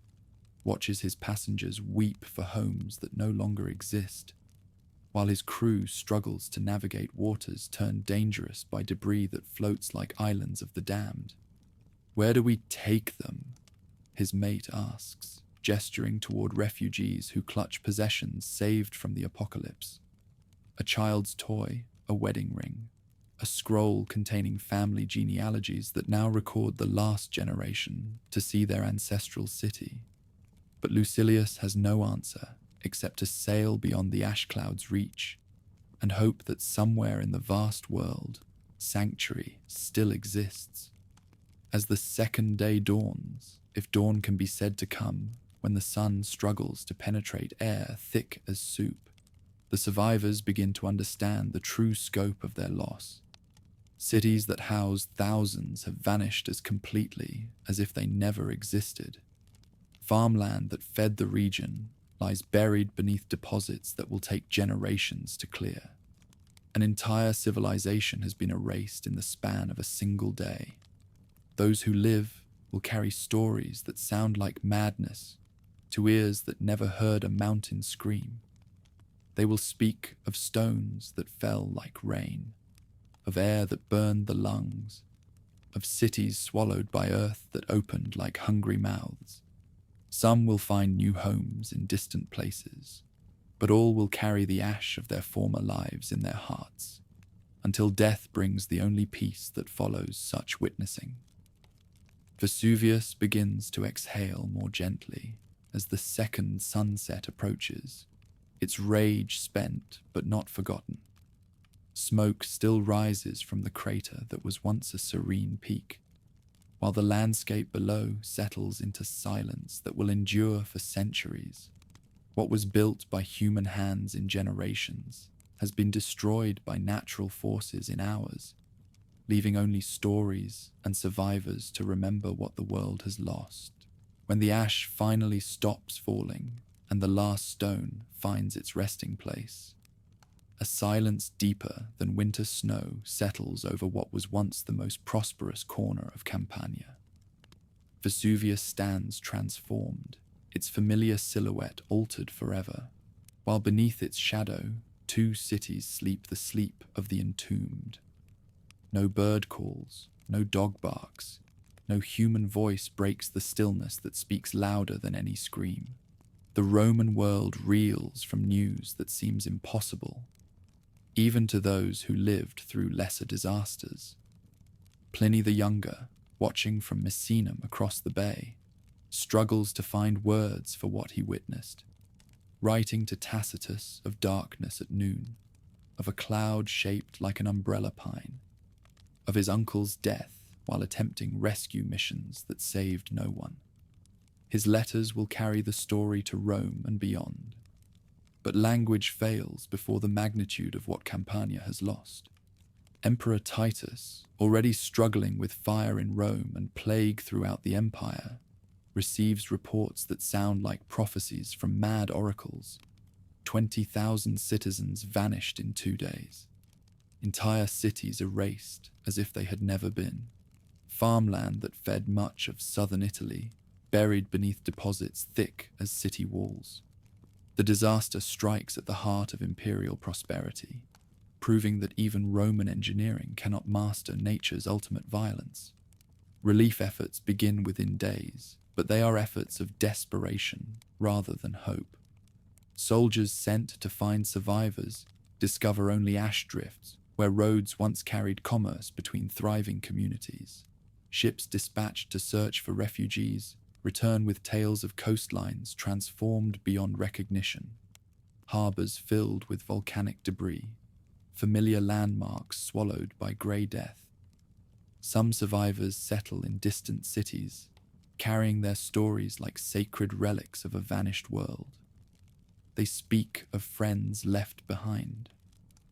watches his passengers weep for homes that no longer exist, while his crew struggles to navigate waters turned dangerous by debris that floats like islands of the damned. "Where do we take them?" his mate asks, gesturing toward refugees who clutch possessions saved from the apocalypse. A child's toy, a wedding ring, a scroll containing family genealogies that now record the last generation to see their ancestral city. But Lucilius has no answer except to sail beyond the ash cloud's reach and hope that somewhere in the vast world, sanctuary still exists. As the second day dawns, if dawn can be said to come when the sun struggles to penetrate air thick as soup, the survivors begin to understand the true scope of their loss. Cities that housed thousands have vanished as completely as if they never existed. Farmland that fed the region lies buried beneath deposits that will take generations to clear. An entire civilization has been erased in the span of a single day. Those who live will carry stories that sound like madness to ears that never heard a mountain scream. They will speak of stones that fell like rain, of air that burned the lungs, of cities swallowed by earth that opened like hungry mouths. Some will find new homes in distant places, but all will carry the ash of their former lives in their hearts, until death brings the only peace that follows such witnessing. Vesuvius begins to exhale more gently as the second sunset approaches, its rage spent but not forgotten. Smoke still rises from the crater that was once a serene peak, while the landscape below settles into silence that will endure for centuries. What was built by human hands in generations has been destroyed by natural forces in hours, leaving only stories and survivors to remember what the world has lost. When the ash finally stops falling and the last stone finds its resting place, a silence deeper than winter snow settles over what was once the most prosperous corner of Campania. Vesuvius stands transformed, its familiar silhouette altered forever, while beneath its shadow, two cities sleep the sleep of the entombed. No bird calls, no dog barks, no human voice breaks the stillness that speaks louder than any scream. The Roman world reels from news that seems impossible, even to those who lived through lesser disasters. Pliny the Younger, watching from Misenum across the bay, struggles to find words for what he witnessed, writing to Tacitus of darkness at noon, of a cloud shaped like an umbrella pine, of his uncle's death while attempting rescue missions that saved no one. His letters will carry the story to Rome and beyond. But language fails before the magnitude of what Campania has lost. Emperor Titus, already struggling with fire in Rome and plague throughout the empire, receives reports that sound like prophecies from mad oracles. 20,000 citizens vanished in 2 days. Entire cities erased as if they had never been. Farmland that fed much of southern Italy, buried beneath deposits thick as city walls. The disaster strikes at the heart of imperial prosperity, proving that even Roman engineering cannot master nature's ultimate violence. Relief efforts begin within days, but they are efforts of desperation rather than hope. Soldiers sent to find survivors discover only ash drifts where roads once carried commerce between thriving communities. Ships dispatched to search for refugees return with tales of coastlines transformed beyond recognition, harbors filled with volcanic debris, familiar landmarks swallowed by grey death. Some survivors settle in distant cities, carrying their stories like sacred relics of a vanished world. They speak of friends left behind,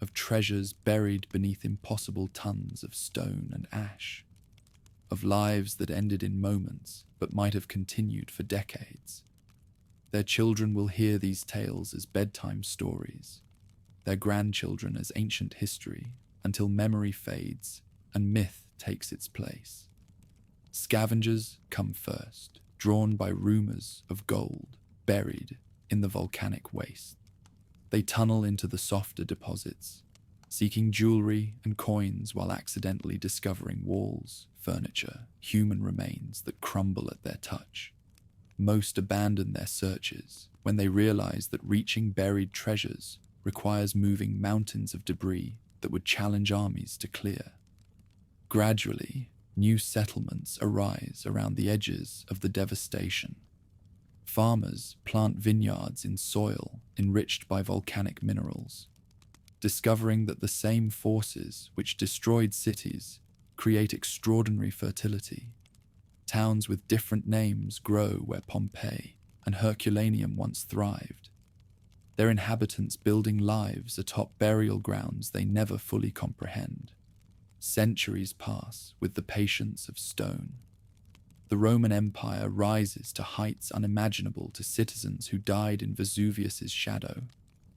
of treasures buried beneath impossible tons of stone and ash, of lives that ended in moments but might have continued for decades. Their children will hear these tales as bedtime stories, their grandchildren as ancient history, until memory fades and myth takes its place. Scavengers come first, drawn by rumors of gold buried in the volcanic waste. They tunnel into the softer deposits, seeking jewelry and coins while accidentally discovering walls, furniture, human remains that crumble at their touch. Most abandon their searches when they realize that reaching buried treasures requires moving mountains of debris that would challenge armies to clear. Gradually, new settlements arise around the edges of the devastation. Farmers plant vineyards in soil enriched by volcanic minerals, discovering that the same forces which destroyed cities create extraordinary fertility. Towns with different names grow where Pompeii and Herculaneum once thrived, their inhabitants building lives atop burial grounds they never fully comprehend. Centuries pass with the patience of stone. The Roman Empire rises to heights unimaginable to citizens who died in Vesuvius's shadow,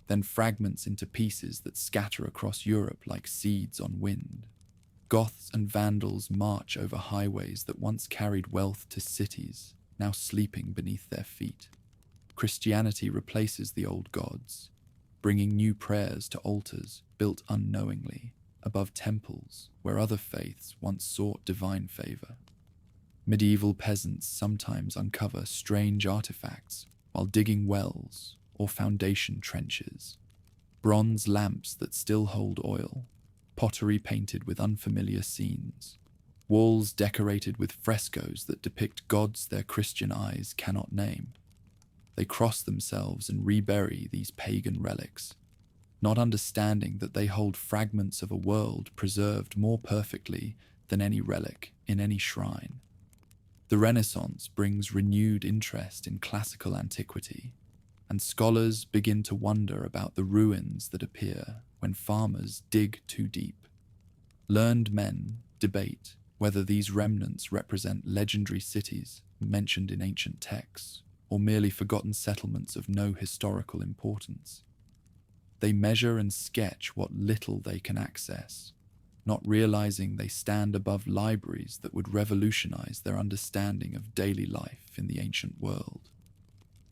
then fragments into pieces that scatter across Europe like seeds on wind. Goths and Vandals march over highways that once carried wealth to cities, now sleeping beneath their feet. Christianity replaces the old gods, bringing new prayers to altars built unknowingly above temples where other faiths once sought divine favor. Medieval peasants sometimes uncover strange artifacts while digging wells or foundation trenches. Bronze lamps that still hold oil, pottery painted with unfamiliar scenes, walls decorated with frescoes that depict gods their Christian eyes cannot name. They cross themselves and rebury these pagan relics, not understanding that they hold fragments of a world preserved more perfectly than any relic in any shrine. The Renaissance brings renewed interest in classical antiquity, and scholars begin to wonder about the ruins that appear when farmers dig too deep. Learned men debate whether these remnants represent legendary cities mentioned in ancient texts or merely forgotten settlements of no historical importance. They measure and sketch what little they can access, not realizing they stand above libraries that would revolutionize their understanding of daily life in the ancient world.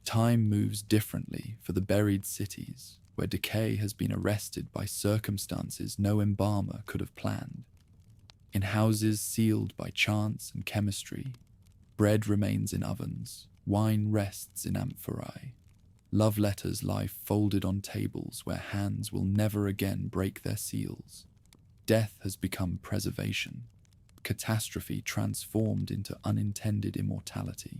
Time moves differently for the buried cities, where decay has been arrested by circumstances no embalmer could have planned. In houses sealed by chance and chemistry, bread remains in ovens, wine rests in amphorae. Love letters lie folded on tables where hands will never again break their seals. Death has become preservation, catastrophe transformed into unintended immortality.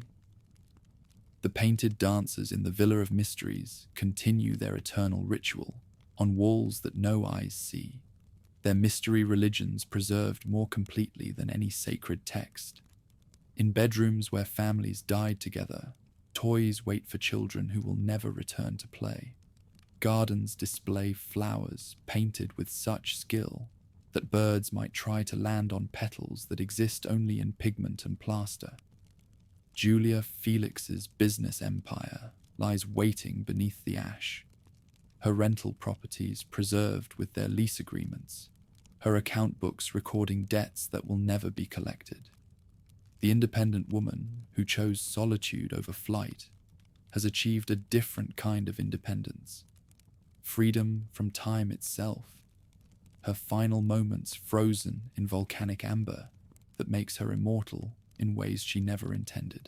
The painted dancers in the Villa of Mysteries continue their eternal ritual on walls that no eyes see, their mystery religions preserved more completely than any sacred text. In bedrooms where families died together, toys wait for children who will never return to play. Gardens display flowers painted with such skill that birds might try to land on petals that exist only in pigment and plaster. Julia Felix's business empire lies waiting beneath the ash, her rental properties preserved with their lease agreements, her account books recording debts that will never be collected. The independent woman who chose solitude over flight has achieved a different kind of independence, freedom from time itself, her final moments frozen in volcanic amber that makes her immortal in ways she never intended.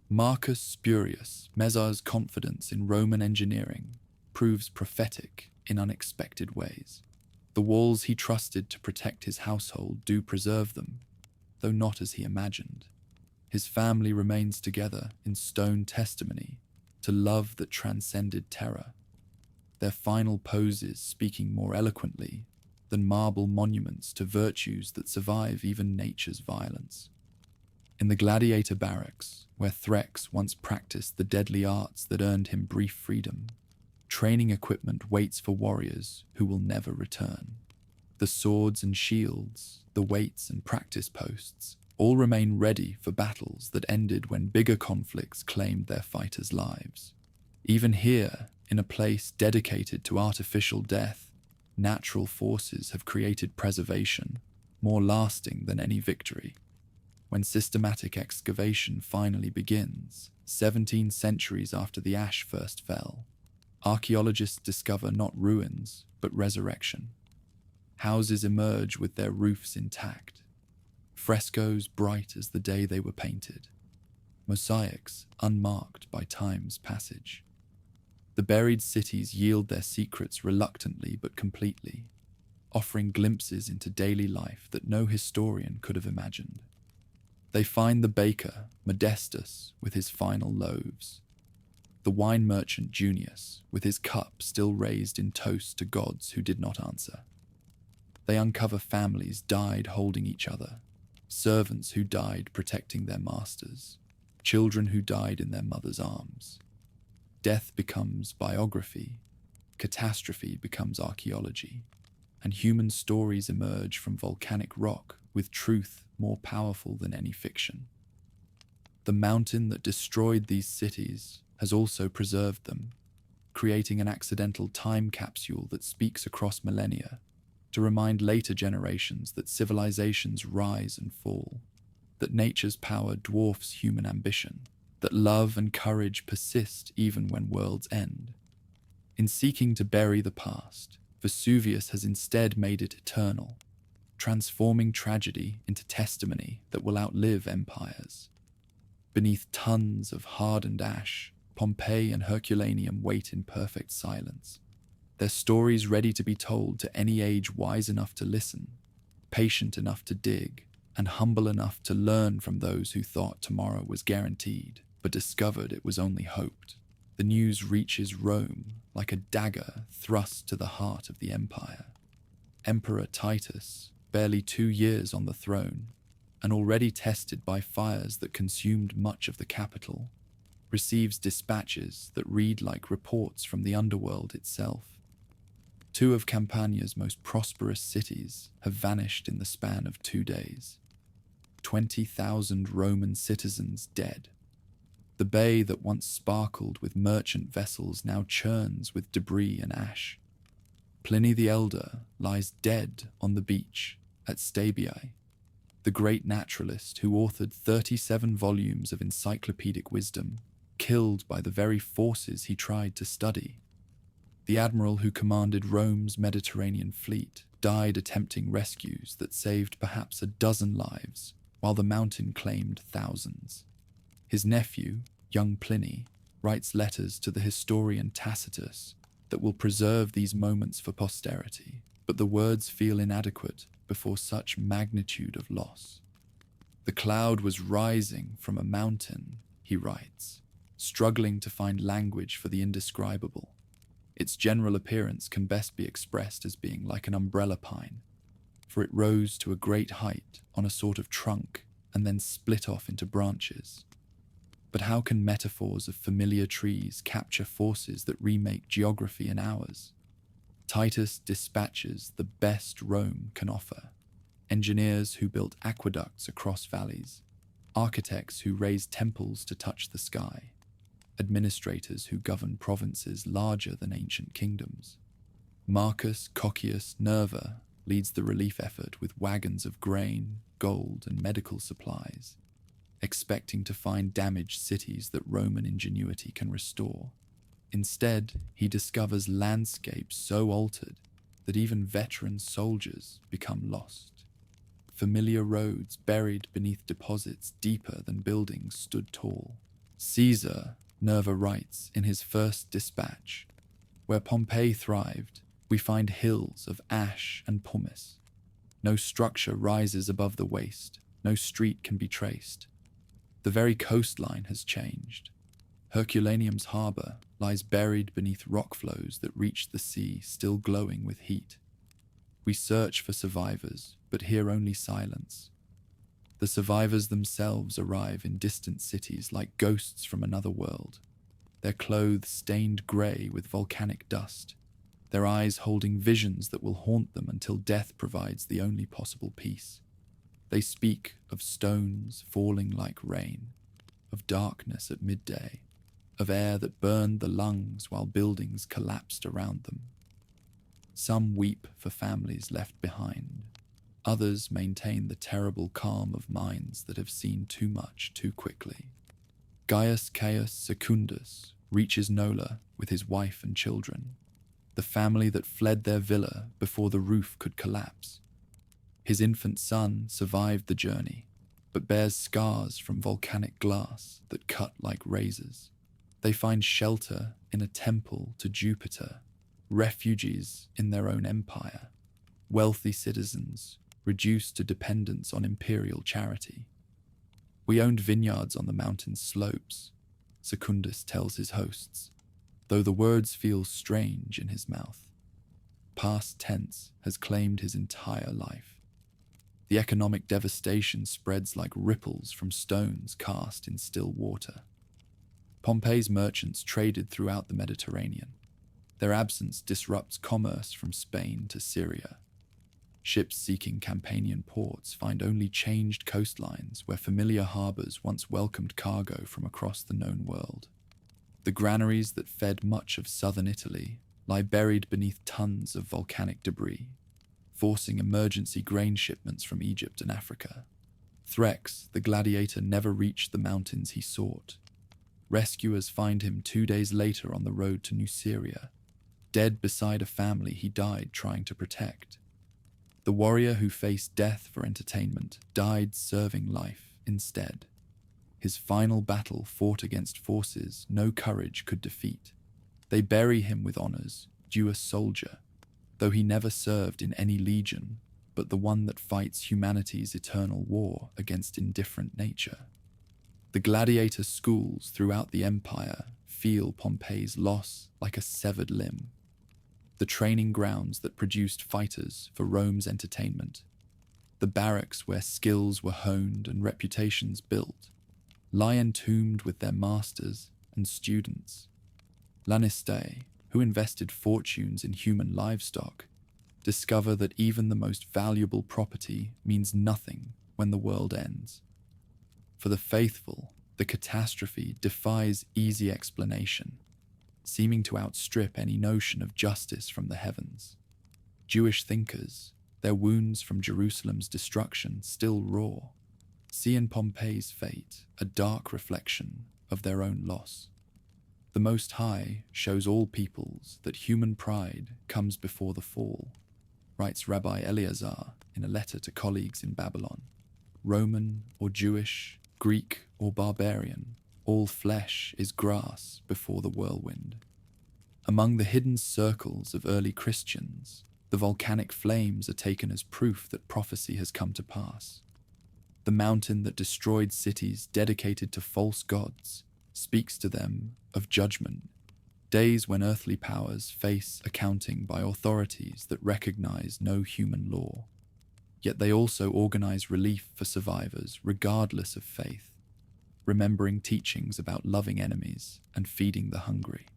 Marcus Spurius Mezar's confidence in Roman engineering proves prophetic in unexpected ways. The walls he trusted to protect his household do preserve them, though not as he imagined. His family remains together in stone testimony to love that transcended terror, their final poses speaking more eloquently than marble monuments to virtues that survive even nature's violence. In the gladiator barracks, where Threx once practiced the deadly arts that earned him brief freedom, training equipment waits for warriors who will never return. The swords and shields, the weights and practice posts, all remain ready for battles that ended when bigger conflicts claimed their fighters' lives. Even here, in a place dedicated to artificial death, natural forces have created preservation, more lasting than any victory. When systematic excavation finally begins, 17 centuries after the ash first fell, archaeologists discover not ruins, but resurrection. Houses emerge with their roofs intact, frescoes bright as the day they were painted, mosaics unmarked by time's passage. The buried cities yield their secrets reluctantly but completely, offering glimpses into daily life that no historian could have imagined. They find the baker, Modestus, with his final loaves, the wine merchant Junius, with his cup still raised in toast to gods who did not answer. They uncover families died holding each other, servants who died protecting their masters, children who died in their mother's arms. Death becomes biography, catastrophe becomes archaeology, and human stories emerge from volcanic rock with truth more powerful than any fiction. The mountain that destroyed these cities has also preserved them, creating an accidental time capsule that speaks across millennia to remind later generations that civilizations rise and fall, that nature's power dwarfs human ambition, that love and courage persist even when worlds end. In seeking to bury the past, Vesuvius has instead made it eternal, transforming tragedy into testimony that will outlive empires. Beneath tons of hardened ash, Pompeii and Herculaneum wait in perfect silence, their stories ready to be told to any age wise enough to listen, patient enough to dig, and humble enough to learn from those who thought tomorrow was guaranteed, but discovered it was only hoped. The news reaches Rome like a dagger thrust to the heart of the empire. Emperor Titus, barely 2 years on the throne, and already tested by fires that consumed much of the capital, receives dispatches that read like reports from the underworld itself. Two of Campania's most prosperous cities have vanished in the span of 2 days. 20,000 Roman citizens dead. The bay that once sparkled with merchant vessels now churns with debris and ash. Pliny the Elder lies dead on the beach at Stabiae, the great naturalist who authored 37 volumes of encyclopedic wisdom, killed by the very forces he tried to study. The admiral who commanded Rome's Mediterranean fleet died attempting rescues that saved perhaps a dozen lives, while the mountain claimed thousands. His nephew, young Pliny, writes letters to the historian Tacitus that will preserve these moments for posterity, but the words feel inadequate before such magnitude of loss. The cloud was rising from a mountain, he writes, struggling to find language for the indescribable. Its general appearance can best be expressed as being like an umbrella pine, for it rose to a great height on a sort of trunk and then split off into branches. But how can metaphors of familiar trees capture forces that remake geography in hours? Titus dispatches the best Rome can offer: engineers who built aqueducts across valleys, architects who raised temples to touch the sky, administrators who govern provinces larger than ancient kingdoms. Marcus Coccius Nerva leads the relief effort with wagons of grain, gold, and medical supplies, expecting to find damaged cities that Roman ingenuity can restore. Instead, he discovers landscapes so altered that even veteran soldiers become lost. Familiar roads buried beneath deposits deeper than buildings stood tall. Caesar, Nerva writes in his first dispatch, where Pompeii thrived, we find hills of ash and pumice. No structure rises above the waste, no street can be traced. The very coastline has changed. Herculaneum's harbour lies buried beneath rock flows that reach the sea still glowing with heat. We search for survivors, but hear only silence. The survivors themselves arrive in distant cities like ghosts from another world, their clothes stained grey with volcanic dust, their eyes holding visions that will haunt them until death provides the only possible peace. They speak of stones falling like rain, of darkness at midday, of air that burned the lungs while buildings collapsed around them. Some weep for families left behind. Others maintain the terrible calm of minds that have seen too much too quickly. Gaius Caius Secundus reaches Nola with his wife and children, the family that fled their villa before the roof could collapse. His infant son survived the journey, but bears scars from volcanic glass that cut like razors. They find shelter in a temple to Jupiter, refugees in their own empire, wealthy citizens reduced to dependence on imperial charity. We owned vineyards on the mountain's slopes, Secundus tells his hosts, though the words feel strange in his mouth. Past tense has claimed his entire life. The economic devastation spreads like ripples from stones cast in still water. Pompeii's merchants traded throughout the Mediterranean. Their absence disrupts commerce from Spain to Syria. Ships seeking Campanian ports find only changed coastlines where familiar harbours once welcomed cargo from across the known world. The granaries that fed much of southern Italy lie buried beneath tons of volcanic debris, forcing emergency grain shipments from Egypt and Africa. Threx, the gladiator, never reached the mountains he sought. Rescuers find him 2 days later on the road to Nuceria, dead beside a family he died trying to protect. The warrior who faced death for entertainment died serving life instead. His final battle fought against forces no courage could defeat. They bury him with honours, due a soldier, though he never served in any legion but the one that fights humanity's eternal war against indifferent nature. The gladiator schools throughout the empire feel Pompeii's loss like a severed limb. The training grounds that produced fighters for Rome's entertainment. the barracks where skills were honed and reputations built, lie entombed with their masters and students. Midday, who invested fortunes in human livestock, discover that even the most valuable property means nothing when the world ends. For the faithful, the catastrophe defies easy explanation, seeming to outstrip any notion of justice from the heavens. Jewish thinkers, their wounds from Jerusalem's destruction still raw, see in Pompeii's fate a dark reflection of their own loss. The Most High shows all peoples that human pride comes before the fall, writes Rabbi Eleazar in a letter to colleagues in Babylon. Roman or Jewish, Greek or barbarian, all flesh is grass before the whirlwind. Among the hidden circles of early Christians, the volcanic flames are taken as proof that prophecy has come to pass. The mountain that destroyed cities dedicated to false gods speaks to them of judgment, days when earthly powers face accounting by authorities that recognize no human law. Yet they also organize relief for survivors regardless of faith, remembering teachings about loving enemies and feeding the hungry.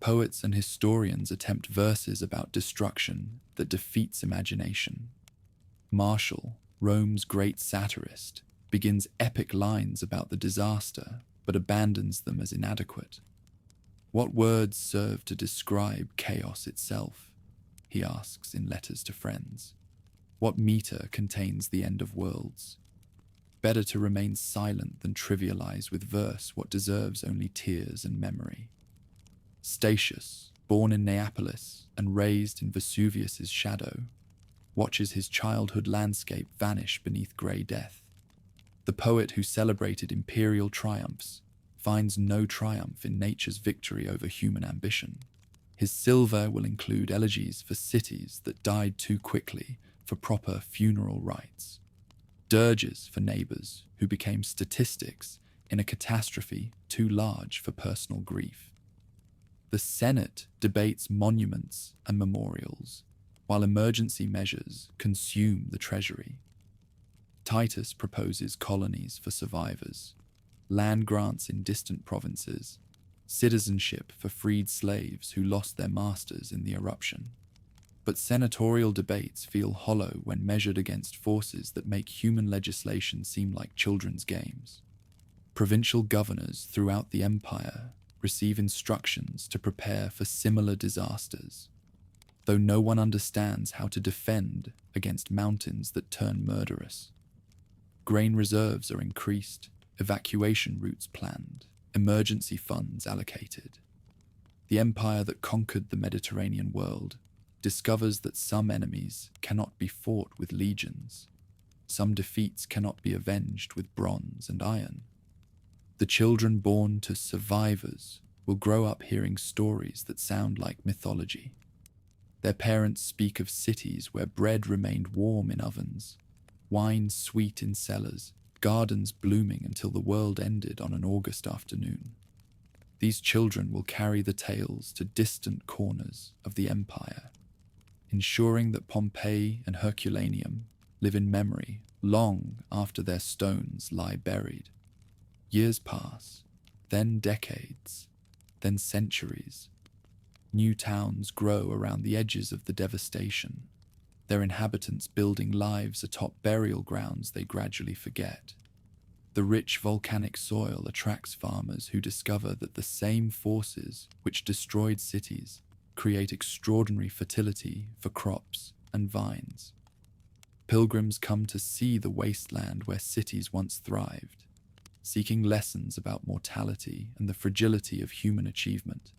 Poets and historians attempt verses about destruction that defeats imagination. Martial, Rome's great satirist, begins epic lines about the disaster but abandons them as inadequate. What words serve to describe chaos itself? He asks in letters to friends. What meter contains the end of worlds? Better to remain silent than trivialize with verse what deserves only tears and memory. Statius, born in Neapolis and raised in Vesuvius's shadow, watches his childhood landscape vanish beneath grey death. The poet who celebrated imperial triumphs finds no triumph in nature's victory over human ambition. His silver will include elegies for cities that died too quickly for proper funeral rites, dirges for neighbors who became statistics in a catastrophe too large for personal grief. The Senate debates monuments and memorials, while emergency measures consume the treasury. Titus proposes colonies for survivors, land grants in distant provinces, citizenship for freed slaves who lost their masters in the eruption. But senatorial debates feel hollow when measured against forces that make human legislation seem like children's games. Provincial governors throughout the empire receive instructions to prepare for similar disasters, though no one understands how to defend against mountains that turn murderous. Grain reserves are increased, evacuation routes planned, emergency funds allocated. The empire that conquered the Mediterranean world discovers that some enemies cannot be fought with legions, some defeats cannot be avenged with bronze and iron. The children born to survivors will grow up hearing stories that sound like mythology. Their parents speak of cities where bread remained warm in ovens, wine sweet in cellars, gardens blooming until the world ended on an August afternoon. These children will carry the tales to distant corners of the empire, ensuring that Pompeii and Herculaneum live in memory long after their stones lie buried. Years pass, then decades, then centuries. New towns grow around the edges of the devastation, their inhabitants building lives atop burial grounds they gradually forget. The rich volcanic soil attracts farmers who discover that the same forces which destroyed cities create extraordinary fertility for crops and vines. Pilgrims come to see the wasteland where cities once thrived, seeking lessons about mortality and the fragility of human achievement.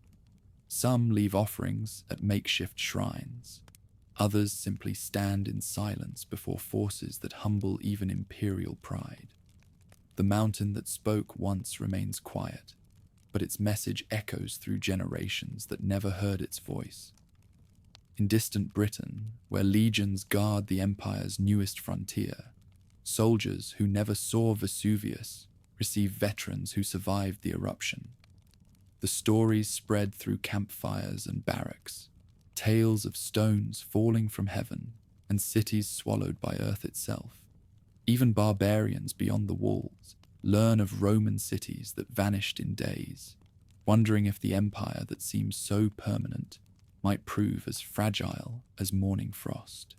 Some leave offerings at makeshift shrines. Others simply stand in silence before forces that humble even imperial pride. The mountain that spoke once remains quiet, but its message echoes through generations that never heard its voice. In distant Britain, where legions guard the empire's newest frontier, soldiers who never saw Vesuvius receive veterans who survived the eruption. The stories spread through campfires and barracks, tales of stones falling from heaven and cities swallowed by earth itself. Even barbarians beyond the walls learn of Roman cities that vanished in days, wondering if the empire that seems so permanent might prove as fragile as morning frost.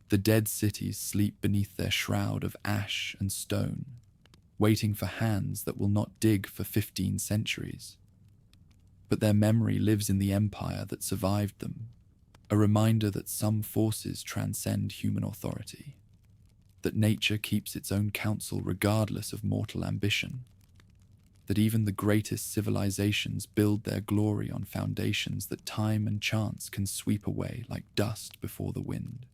The dead cities sleep beneath their shroud of ash and stone, waiting for hands that will not dig for 15 centuries. But their memory lives in the empire that survived them, a reminder that some forces transcend human authority, that nature keeps its own counsel regardless of mortal ambition, that even the greatest civilizations build their glory on foundations that time and chance can sweep away like dust before the wind.